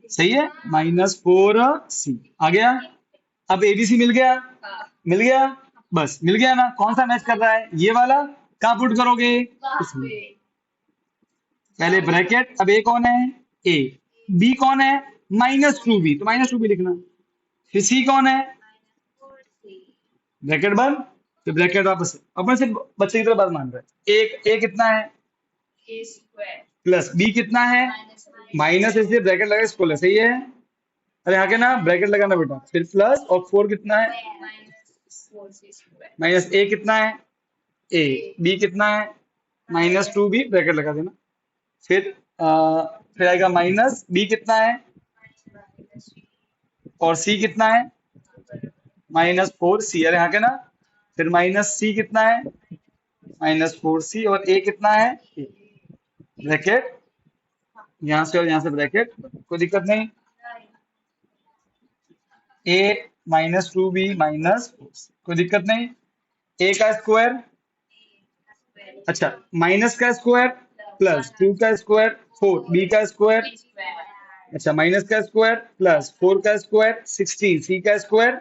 सही है, -4c, आ गया, अब एबीसी मिल गया, मिल गया, बस मिल गया ना, कौन सा मैच कर रहा है, ये वाला, कहाँ पुट करोगे, इसमें, पहले ब्रैकेट, अब ए कौन है, ए, बी कौन है, -2b, तो -2b लिखना, फिर सी कौन है, ब्रैकेट बंद, फिर ब्रैकेट वापस से, अपन सिर्फ बच्चे की तरह बात मान रहे हैं, एक ए कितना है, प्लस बी कितना है, माइनस, इसलिए ब्रैकेट लगा, इसको ले, सही है, अरे हाँ के ना, ब्रैकेट लगाना बेटा, फिर प्लस, और 4 कितना है, माइनस ए कितना है, ए, बी कितना है, -2b, ब्रैकेट लगा देना, फिर फिर आएगा माइनस, बी कितना है, और सी कितना है, -4c, अरे हाँ के ना, फिर -c कितना है, -4c, और ए कितना है, ब्रैकेट, यहाँ से और यहाँ से ब्रैकेट, कोई दिक्कत नहीं, ए -2b कोई दिक्कत नहीं, ए का स्क्वायर, अच्छा माइनस का स्क्वायर, प्लस 2 का स्क्वायर 4, बी का स्क्वायर, अच्छा माइनस का स्क्वायर, प्लस 4 का स्क्वायर 16, सी का स्क्वायर,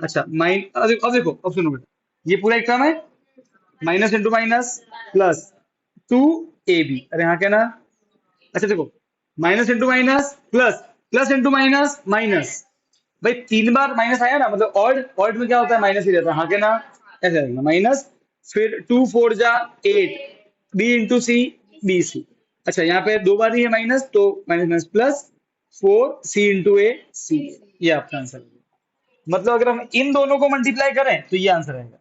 अच्छा अब देखो, अब सुनो बेटा, ये पूरा एक टर्म है, minus into minus, plus 2ab, अरे हाँ क्या ना, अच्छा देखो, minus into minus, plus, plus into minus, minus, भाई 3 बार माइनस आया ना, मतलब ऑड में क्या होता है, माइनस ही रहता है, हाँ क्या ना, ऐसे रहना माइनस, फिर 2 4 जा 8, बी इंटू सी, बी सी, अच्छा यहाँ पे 2 बार ही है माइनस, तो माइनस माइनस प्लस, 4 सी इंटू ए सी, ये आपका आंसर है, मतलब अगर हम इन दोनों को मल्टीप्लाई करें तो ये आंसर आएगा,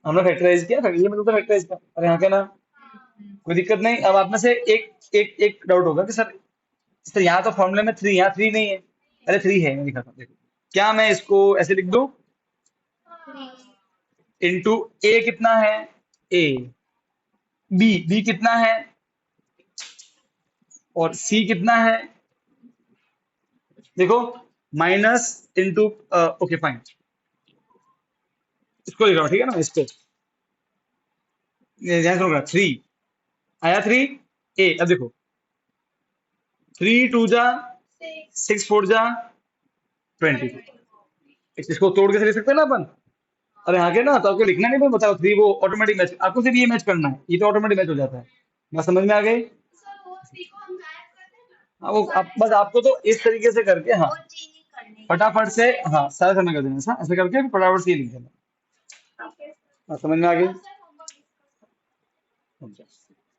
हमने फैक्टराइज किया, ये मतलब फैक्टराइज का, अरे हाँ क्या ना, कोई दिक्कत नहीं। अब आप में से एक डाउट होगा कि सर यहाँ तो फॉर्मूले में 3, यहाँ 3 नहीं है, अरे 3 है, मैं दिखाता हूँ, देखो क्या मैं इसको ऐसे लिख दूं, इंटू ए कितना है, ए बी कितना है और सी कितना है? देखो, माइनस इंटू, ओके फाइन, इसको लिख रहा हूँ, ठीक है ना, इस पे ध्यान से होगा। 3 आया, 3 ए। अब देखो, 3 2 जा 6 4 जा 20। इसको तोड़ के से लिख सकते हैं ना अपन। अरे आगे ना, तो आपको लिखना नहीं, मैं बताओ 3 वो ऑटोमेटिक मैच, आपको सिर्फ ये मैच करना है, ये तो ऑटोमेटिक मैच हो जाता है। मैं समझ में आ गई। सर वो थ्री को हम गायब कर देना। हाँ, वो बस आपको तो इस तरीके से करके, हाँ, वो चीज नहीं करनी है। फटाफट से, हाँ, सारा समय कर देना, ऐसे करके फिर फटाफट से ये लिख देना। ठीक है। हाँ, समझ में आ गई। अब सर होमवर्क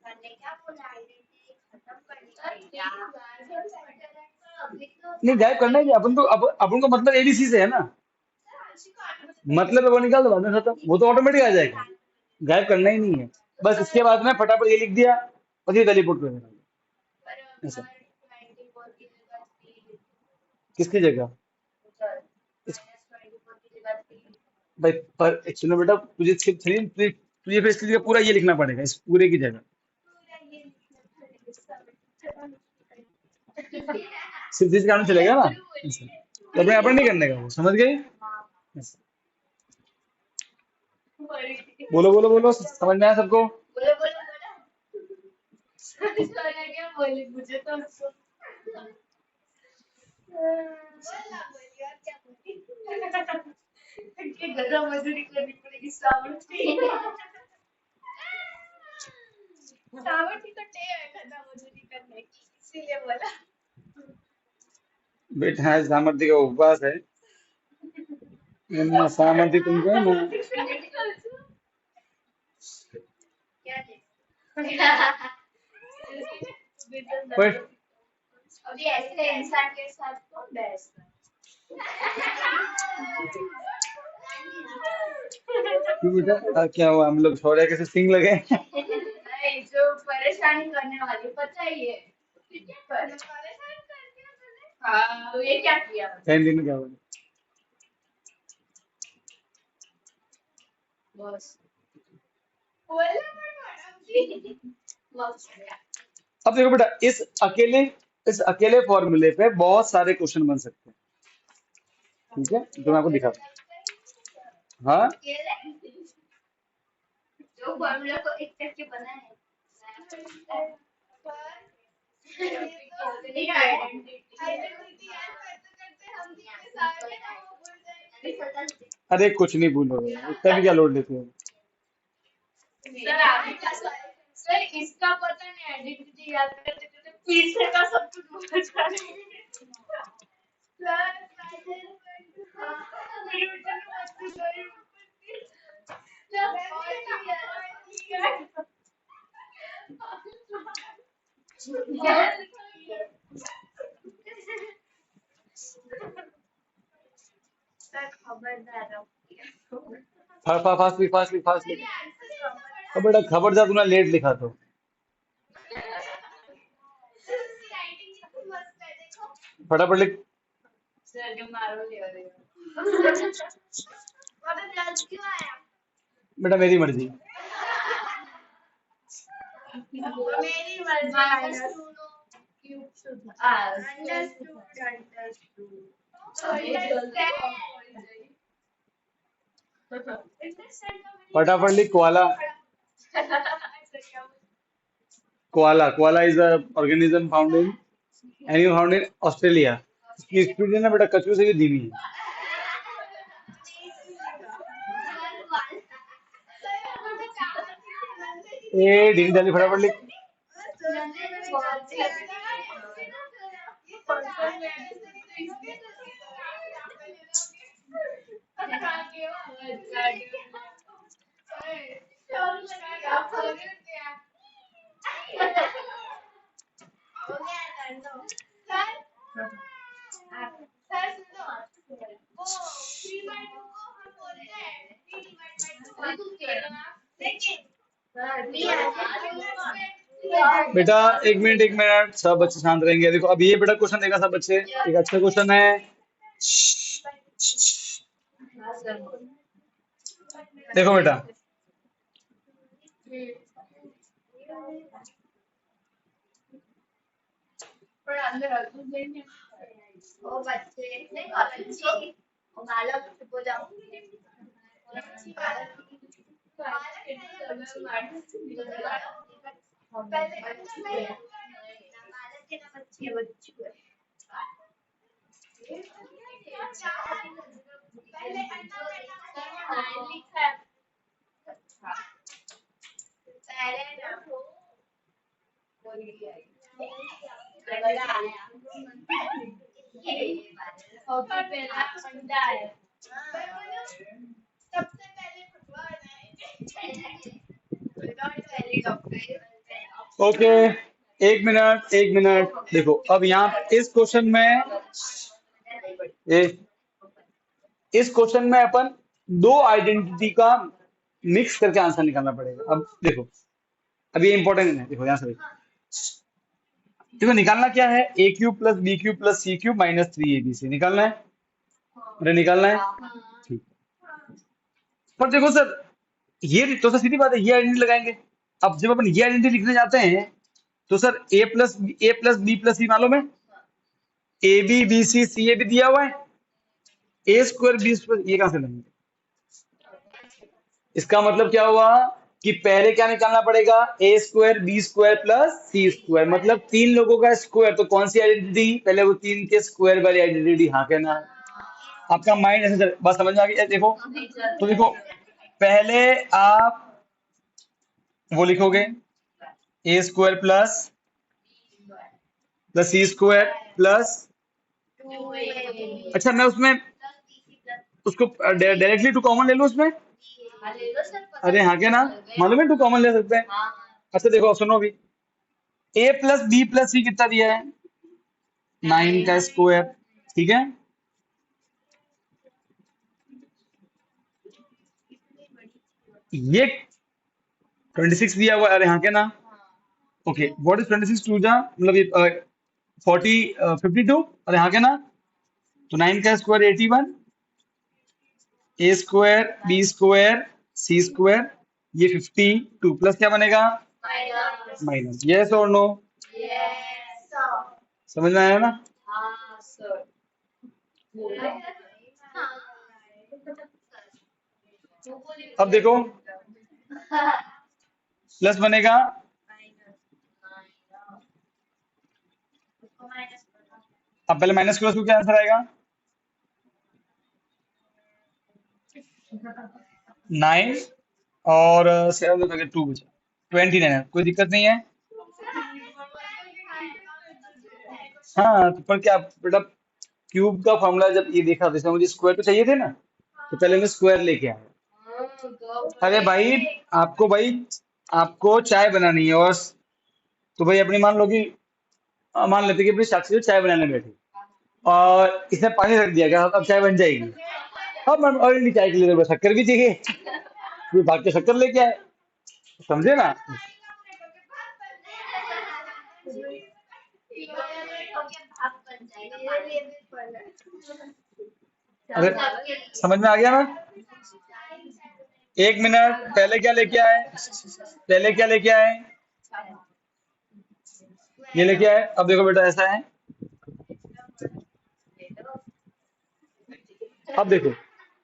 करने क्या बोला, आइडेंटिटी खत्म करने का क्या? नहीं, गायब करना है कि अपन तो, अपन को मतलब एबीसी से है ना, मतलब है वो निकाल दो, बाद में खत्म, वो तो ऑटोमेटिक आ जाएगा। गायब करना ही नहीं है, बस इसके बाद में फटाफट ये लिख दिया और ये वैल्यू पुट कर देना। ऐसा किसकी जगह? इस- भाई पर एक्चुअली बेटा, तुझे सिर्फ तुझे फिर इसकी जगह पूरा ये लिखना पड़ेगा, इस पूरे की जगह सिर्फ इसका नाम चलेगा ना। ऐसा तो अपने अपन नहीं करने का, वो समझ गई। ऐसा। बोलो बोलो बोलो, समझ में आया सबको? बोलो बोलो बोलो। सोना क्या बोली मुझे तो उसको। बोलना बोली और क्या बोली। कि गधा मजदूरी करनी पड़ेगी सावन की। सावटी को टे है खत्म मजदूरी करने की, इसीलिए बोला। बेटा आज सामर्थ्य का उपवास है, वरना सामर्थ्य तुमको है ना। क्या दे? ओए, अभी ऐसे इंसान के साथ कौन बहस कर? क्यों बेटा, क्या हुआ, हम लोग छोड़े कैसे सिंग लगे? नहीं, जो परेशानी करने वाली पता ही है। ठीक है पर परेशान कर दिया तूने। हाँ तो ये क्या किया? फैन दिन में क्या हुआ? बस बोलना पड़ मैडम जी। बस गया। अब देखो बेटा, इस अकेले फॉर्मूले पे बहुत सारे क्वेश्चन बन सकते हैं, ठीक है, जो मैं आपको दिखाता हूँ। हाँ, जो फॉर्मूला को एक करके बनाए आइडेंटिटी याद करते करते हम जितने सारे हैं वो भूल जाएंगे। अरे कुछ नहीं भूलोगे, इतना भी क्या लोड लेते हो। सर आगे का सर इसका पता नहीं, आइडेंटिटी याद करते करते पीछे का सब कुछ भूल जाएंगे। खबरदार फास्ट लिख, फास्ट लिख, फास्ट लिख। अब बेटा खबरदार, तूने लेट लिखा तो। फटाफट लिख। सर के मारो ले रहे बेटा मेरी मर्जी। मेरी मर्जी माइनस सुनो। क्यूब शुद्ध फटाफट लिख, koala. Koala, koala is a organism found in, animal found in Australia. इसकी स्पीड है ना बेटा, कछुए से भी धीमी है। ए ढीली डाली, फटाफट लिख। बेटा एक मिनट, सब बच्चे शांत रहेंगे। देखो अब ये बेटा क्वेश्चन देखा सब बच्चे, एक अच्छा क्वेश्चन है। देखो बेटा, पर अंदर अर्जुन देंगे ओ बच्चे नहीं और बच्चे ओ बालक चुप हो जाओ बच्ची बालक पहले बालक के ना बच्ची है बच्ची है पहले अन्ना लिखा है पहले ना और पहला अंडा है सबसे पहले भगवान आए ओके, एक मिनट देखो। अब यहाँ इस क्वेश्चन में इस क्वेश्चन में अपन दो आइडेंटिटी का मिक्स करके आंसर निकालना पड़ेगा। अब देखो, अब ये इंपॉर्टेंट है, देखो यहाँ से देखो निकालना क्या है, A cube plus B cube plus C cube minus 3abc निकालना है। अरे निकालना है, ठीक। पर देखो सर, ये तो सर सीधी बात है, ये आइडेंटिटी लगाएंगे। अब जब अपन ये आइडेंटिटी लिखने जाते हैं तो सर ए प्लस बी प्लस सी मालूम है, ए बी बी सी सी ए भी दिया हुआ है, ए स्क्वायर बी स्क्वायर ये कहां से लेंगे? इसका मतलब क्या हुआ कि पहले क्या निकालना पड़ेगा, ए square B square plus C square, मतलब तीन लोगों का स्क्वायर। तो कौन सी आइडेंटिटी, पहले वो तीन के स्क्वायर वाली आइडेंटिटी, हाँ कहना। आपका माइंड ऐसे बात समझ में आ गई? देखो तो देखो, पहले आप वो लिखोगे ए square plus C square plus, अच्छा मैं उसमें उसको डायरेक्टली टू कॉमन ले लूं उसमें? अरे हाँ क्या ना, मालूम है टू कॉमन ले सकते हैं। अच्छा देखो सुनो, अभी ए प्लस बी प्लस सी कितना दिया है, 9 का स्क्वायर, ठीक है। ये 26 दिया हुआ है, अरे हाँ क्या ना। ओके, व्हाट इज 26 टू जा, मतलब ये 40 52, अरे हाँ क्या ना। तो 9 का स्क्वायर 81, ए square B square C square, ये 52 प्लस क्या बनेगा, माइनस। यस और नो? समझ में आया ना? अब देखो प्लस बनेगा, अब पहले माइनस करो, उसको क्या आंसर आएगा, 9 और 7 में 2 बचा, 29 है, कोई दिक्कत नहीं है। हाँ तो पर क्या बेटा, क्यूब का फॉर्मूला जब ये देखा तो इसमें मुझे स्क्वायर तो चाहिए थे ना, तो पहले मैं स्क्वायर लेके आया। अरे भाई आपको चाय बनानी है, और तो भाई अपनी मान लो कि मान लेते कि अपनी साक्षी जो चाय बनाने बैठी और इसमें पानी रख दिया गया, अब चाय बन जाएगी। अब मैम ऑलरेडी चाय के लिए तो शक्कर भी चाहिए, फिर भाग के शक्कर लेके आए, समझे ना? अरे समझ में आ गया ना? एक मिनट, पहले क्या लेके आए, ये लेके आए। अब देखो बेटा ऐसा है, अब देखो,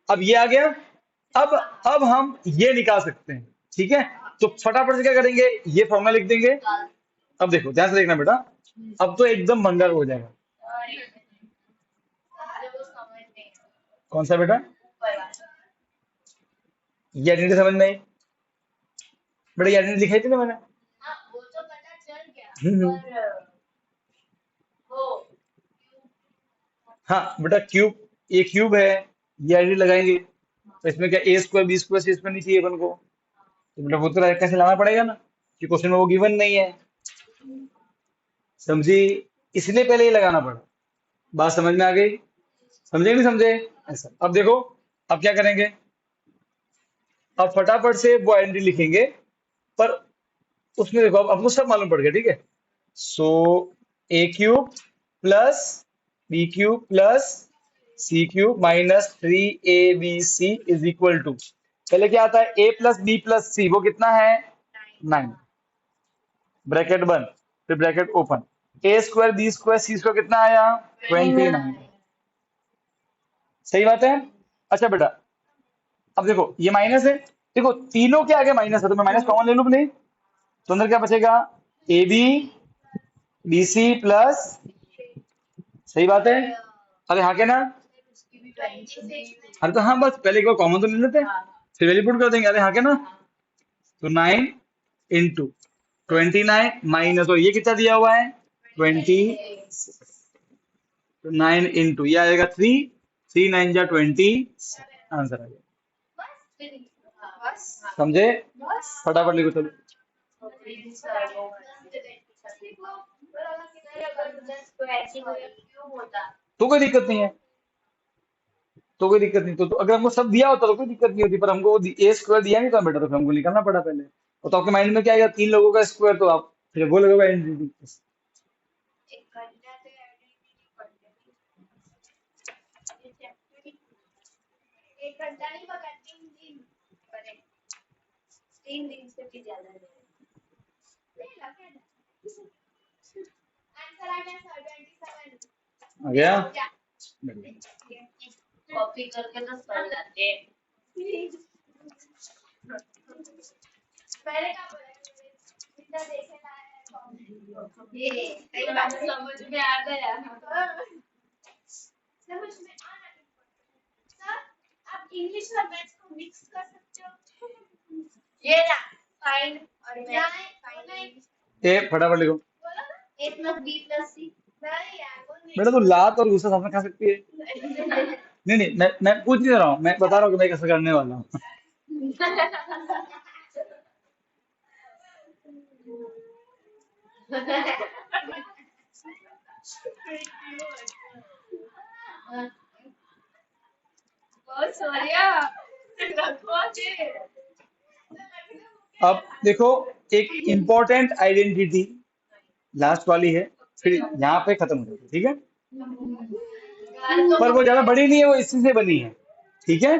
अब ये आ गया। अब हम ये निकाल सकते हैं, ठीक है। तो फटाफट से क्या करेंगे, ये फॉर्मूला लिख देंगे। अब देखो ध्यान से देखना बेटा, अब तो एकदम भंगार हो जाएगा। कौन सा बेटा, ये आइडेंटिटी समझ में आई बेटा, ये आइडेंटिटी लिखाई थी ना मैंने। हम्म। हाँ बेटा, क्यूब, ये क्यूब है, ये आइडेंटिटी लगाएंगे। तो इसमें क्या ए square B square C square नहीं चाहिए अपन को, तो बेटा वो तो कैसे लाना पड़ेगा ना, कि क्वेश्चन में वो गिवन नहीं है, समझी? इसलिए पहले ये लगाना पड़ा। बात समझ में आ गई? समझे कि नहीं समझे? ऐसा। अब देखो, अब क्या करेंगे, अब फटाफट से वो आइडेंटिटी लिखेंगे, पर उसमें देखो अब आपको सब मालूम पड़ गया, ठीक है। So A cube plus B cube plus C cube minus 3abc is equal to, पहले क्या आता है, A plus B plus C, वो कितना है, 9। ब्रैकेट बंद, फिर bracket open, A square B square C square कितना आया 29। सही बात है। अच्छा बेटा अब देखो ये माइनस है, देखो तीनों के आगे माइनस है तो मैं माइनस कॉमन ले लूं कि नहीं, तो अंदर क्या बचेगा A B B C plus, सही बात है। अरे हाँ के ना, अरे तो हाँ बस पहले एक बार कॉमन तो ले लेते हैं फिर वैल्यू पुट कर देंगे। अरे हाँ के ना, तो 9 इंटू 29 माइनस, और ये कितना दिया हुआ है 20, तो 9 इंटू ये आएगा 3, 3 9 जा 20, आंसर आ गया। समझे, फटाफट लिखो चलो। तो कोई दिक्कत नहीं है, तो कोई दिक्कत नहीं, तो अगर हमको सब दिया होता तो कोई दिक्कत नहीं होती, पर हमको ए स्क्वायर दिया नहीं था बेटा, तो फिर हमको निकालना पड़ा पहले। और तो आपके माइंड में क्या आएगा, तीन लोगों का स्क्वायर, तो आप फिर वो लगेगा आइडेंटिटी। एक घंटा नहीं पकड़, 3 दिन करेक्ट, 3 दिन से भी ज्यादा नहीं आंसर आ गया सर 27 आ गया। कॉपी करके तो सर जाते हैं। पहले क्या बोला जितना देखेगा ये एक बात समझ में आ गया। समझ में आना सर, आप इंग्लिश और मैथ्स को मिक्स कर सकते हो। ये ना फाइंड और फाइंड ए फटाफट लिखो बोलो ना, a plus b plus c। नहीं यार वो बेटा, तू लात और गुस्सा साथ में खा सकती है। नहीं नहीं, मैं पूछ नहीं रहा हूँ, मैं बता रहा हूँ कि मैं कैसे करने वाला हूँ। बहुत सोनिया रखो दे। अब देखो एक इंपॉर्टेंट आइडेंटिटी लास्ट वाली है, फिर यहाँ पे खत्म हो जाएगी, ठीक है। पर वो ज्यादा बड़ी नहीं है, वो इसी से बनी है, ठीक है।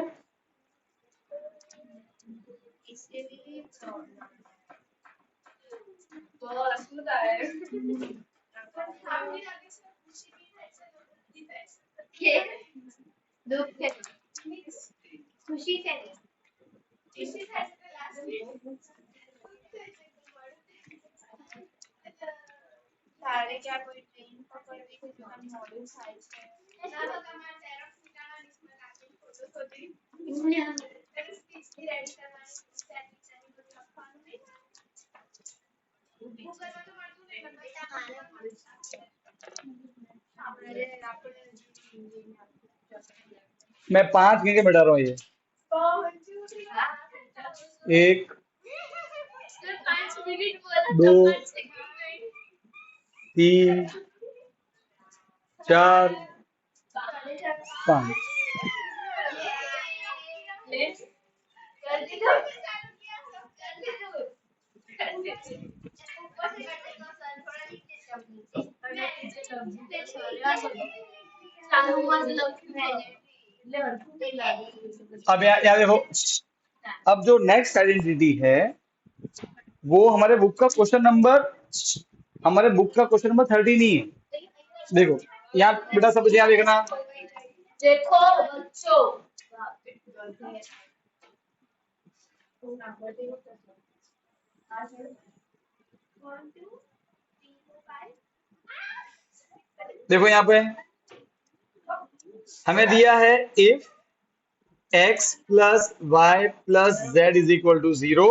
इसके लिए तो असुदा है के दुख के खुशी से नहीं, खुशी से लास्ट सारे क्या कोई ट्रेन पकड़ के कुछ मॉडल साइज है ना तो हमारा जेरोक्स निकालना, इसमें काफी फोटो होती फिर स्पीच की रेडी करवानी, सेट करनी, कुछ रखवाना नहीं गूगल में तो मार दूं नहीं मैं 5 गिन के बैठा रहा हूँ, ये 1 सर 5 मिनट बोला दो, तो 5 सेकंड 3 4 5। जल्दी तो चालू किया सब, जल्दी तो ऊपर से करते तो सर थोड़ा नीचे चालू मतलब अब यहाँ देखो, अब जो नेक्स्ट आइडेंटिटी है वो हमारे बुक का क्वेश्चन नंबर, हमारे बुक का क्वेश्चन नंबर 30 नहीं है। देखो यहाँ बेटा सब यहाँ देखना, देखो बच्चों देखो यहाँ पे हमें दिया है if x plus Y plus Z is equal to 0,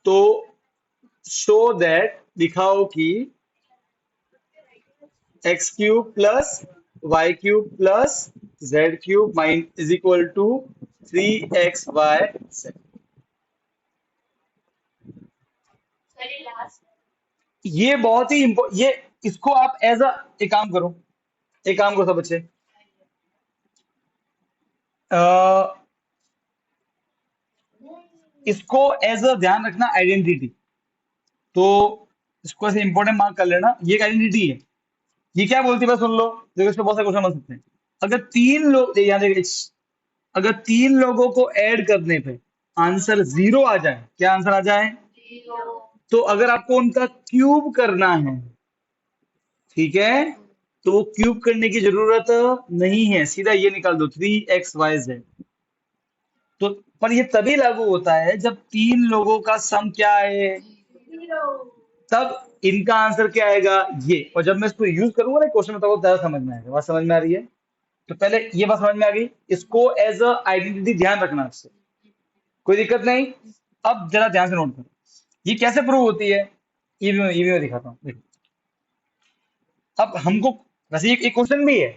तो शो दैट, दिखाओ कि x cube plus Y cube plus Z cube minus is equal to 3xy। ये बहुत ही ये इसको आप एज अ, एक काम करो, एक काम करो सब बच्चे, इसको एज अ ध्यान रखना आइडेंटिटी, तो इसको ऐसे इंपॉर्टेंट मार्क कर लेना, ये एक आइडेंटिटी है। ये क्या बोलती है बस सुन लो, देखो इसमें बहुत सारे क्वेश्चन बन सकते हैं। अगर 3 लोग यहाँ देखिए, अगर 3 लोगों को ऐड करने पे आंसर 0 आ जाए, क्या आंसर आ जाए तो अगर आपको उनका क्यूब करना है, ठीक है, तो वो क्यूब करने की जरूरत नहीं है, सीधा ये निकाल दो 3xyz। तो पर ये तभी लागू होता है जब तीन लोगों का सम क्या है, जीरो। तब इनका आंसर क्या आएगा, ये। और जब मैं इसको यूज करूंगा ना क्वेश्चन में, तो वो ज्यादा समझ में आएगा। बात समझ में आ रही है? तो पहले ये बात समझ में आ गई, इसको एज अ आइडेंटिटी ध्यान रखना आपसे, कोई दिक्कत नहीं। अब जरा ध्यान से नोट करो, ये कैसे प्रूव होती है, ये भी मैं दिखाता हूँ, देखो। अब हमको वैसे एक क्वेश्चन भी है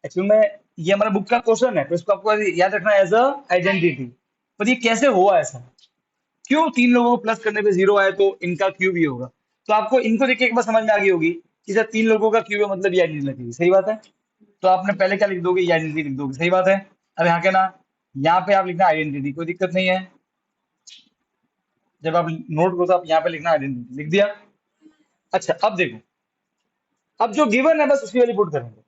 एक्चुअली में, ये हमारा बुक का क्वेश्चन है, तो इसको आपको याद रखना एज अ आइडेंटिटी। पर ये कैसे हुआ ऐसा, क्यों तीन लोगों को प्लस करने पे जीरो आए तो इनका क्यूब ही होगा। तो आपको इनको देख के एक बार समझ में आ गई होगी कि जब तीन लोगों का क्यूब है मतलब ये आइडेंटिटी लगेगी, सही बात है। तो आपने पहले क्या लिख दोगे, ये आइडेंटिटी लिख दोगे, सही बात है। अब यहाँ के ना, यहाँ पे आप लिखना आइडेंटिटी, कोई दिक्कत नहीं है। जब आप नोट करो तो आप यहाँ पे लिखना आइडेंटिटी, लिख दिया। अच्छा अब देखो, अब जो गिवन है बस उसकी वैल्यू पुट करेंगे,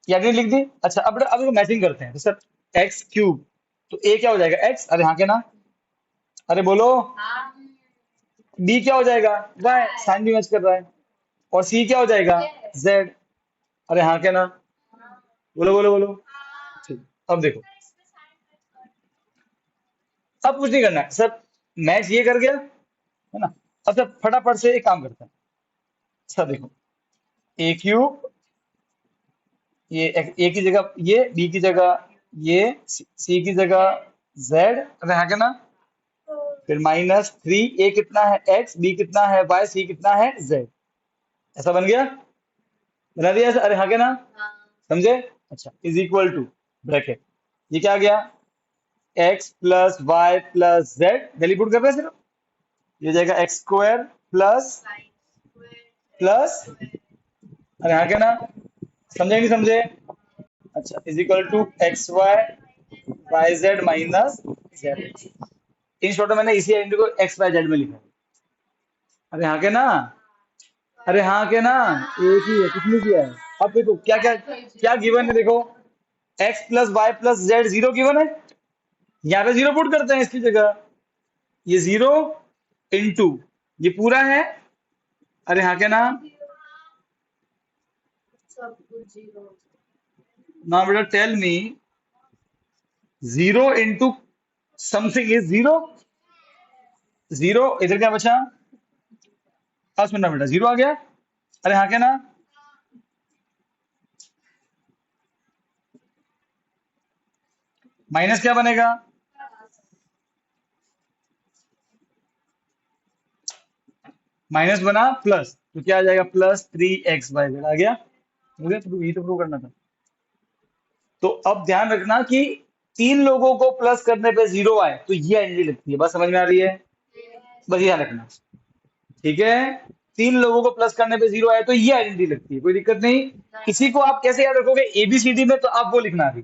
ये आइडेंटिटी लिख दी। अच्छा अब इसको मैचिंग करते हैं, तो सर एक्स क्यूब, तो ए क्या हो जाएगा एक्स, अरे हाँ के ना, अरे बोलो, बी क्या हो जाएगा वाई, साइन भी मैच कर रहा है। और सी क्या हो जाएगा जेड, अरे हाँ क्या ना, बोलो बोलो बोलो। ठीक, अब देखो, अब कुछ नहीं करना है सर, मैच ये कर गया है ना। अब सर फटाफट से एक काम करते हैं, सर देखो, ए क्यूब, ये ए की जगह ये, बी की जगह ये, सी की जगह जेड, अरे हाँ क्या ना, फिर -3, ए कितना है एक्स, बी कितना है वाई, सी कितना है जेड। ऐसा बन गया, बना दिया ऐसा, अरे हाँ क्या ना, समझे। अच्छा इज इक्वल टू ब्रैकेट, ये क्या आ गया, X plus Y plus Z, value put कर रहे हैं सिर्फ, ये हो जाएगा एक्स स्क्वायर प्लस प्लस, अरे हाँ क्या ना, समझे नहीं समझे। अच्छा is equal to X Y Y Z minus Z. In short में मैंने इसी आइडेंटिटी को एक्स वाई जेड में लिखा है। अरे हाँ के ना, अरे हाँ के ना, एक ही है, कुछ नहीं किया है। अब देखो क्या क्या क्या गिवन है, देखो X plus Y plus Z zero given है, यहाँ पे जीरो पुट करते हैं इसकी जगह, ये जीरो इंटू ये पूरा है, अरे हाँ के ना, सब कुछ जीरो। ना बेटा tell me, zero into something is zero, zero इधर क्या बचा, अब सुनना बेटा, जीरो आ गया, अरे हाँ क्या ना, माइनस क्या बनेगा, माइनस बना प्लस, तो क्या आ जाएगा +3xyz आ गया। मुझे तो ये तो प्रूव करना था। तो अब ध्यान रखना कि तीन लोगों को प्लस करने पे जीरो आए तो ये आइडेंटिटी लगती है, बस समझ में आ रही है, बस ध्यान रखना, ठीक है। तीन लोगों को प्लस करने पे जीरो आए तो ये आइडेंटिटी लगती है, कोई दिक्कत नहीं। इसी को आप कैसे याद रखोगे, एबीसीडी में, तो आप वो लिखना अभी,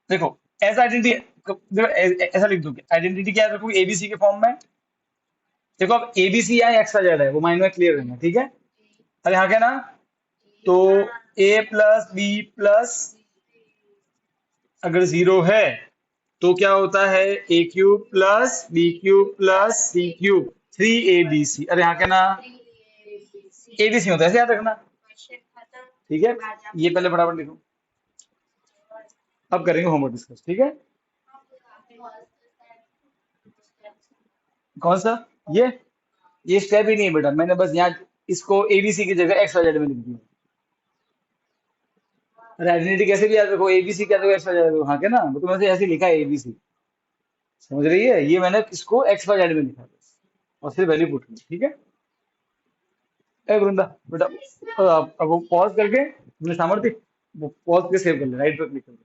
देखो ऐसा आइडेंटिटी, ऐसा लिख दोगे आइडेंटिटी, क्या याद रखोगे एबीसी के फॉर्म में। देखो अब एबीसी या एक्स जेड है, वो माइंड में क्लियर रहना, ठीक है। अरे हाँ क्या ना, तो ए प्लस बी प्लस, अगर जीरो है तो क्या होता है, A cube plus B cube plus C cube 3abc, अरे हाँ क्या ना, एबीसी होता है, ऐसे याद रखना, ठीक है। ये पहले फटाफट लिखो, अब करेंगे होमवर्क डिस्कस, ठीक है। कौन सा, ये स्टेप ही नहीं है बेटा, मैंने बस यहाँ इसको एबीसी की जगह एक्स वाई जेड में लिख दिया। अरे आइडेंटिटी कैसे भी याद रखो, एबीसी क्या, एक्स वाई जेड, हाँ क्या ना, वो तो मैंने ऐसे लिखा है एबीसी, समझ रही है, ये मैंने इसको एक्स वाई जेड में लिखा बस, और फिर वैल्यू पुट की, ठीक है। ए वृंदा बेटा, अब वो पॉज करके, तुमने सामर्थ्य, वो पॉज के सेव कर ले, राइट पर क्लिक कर ले।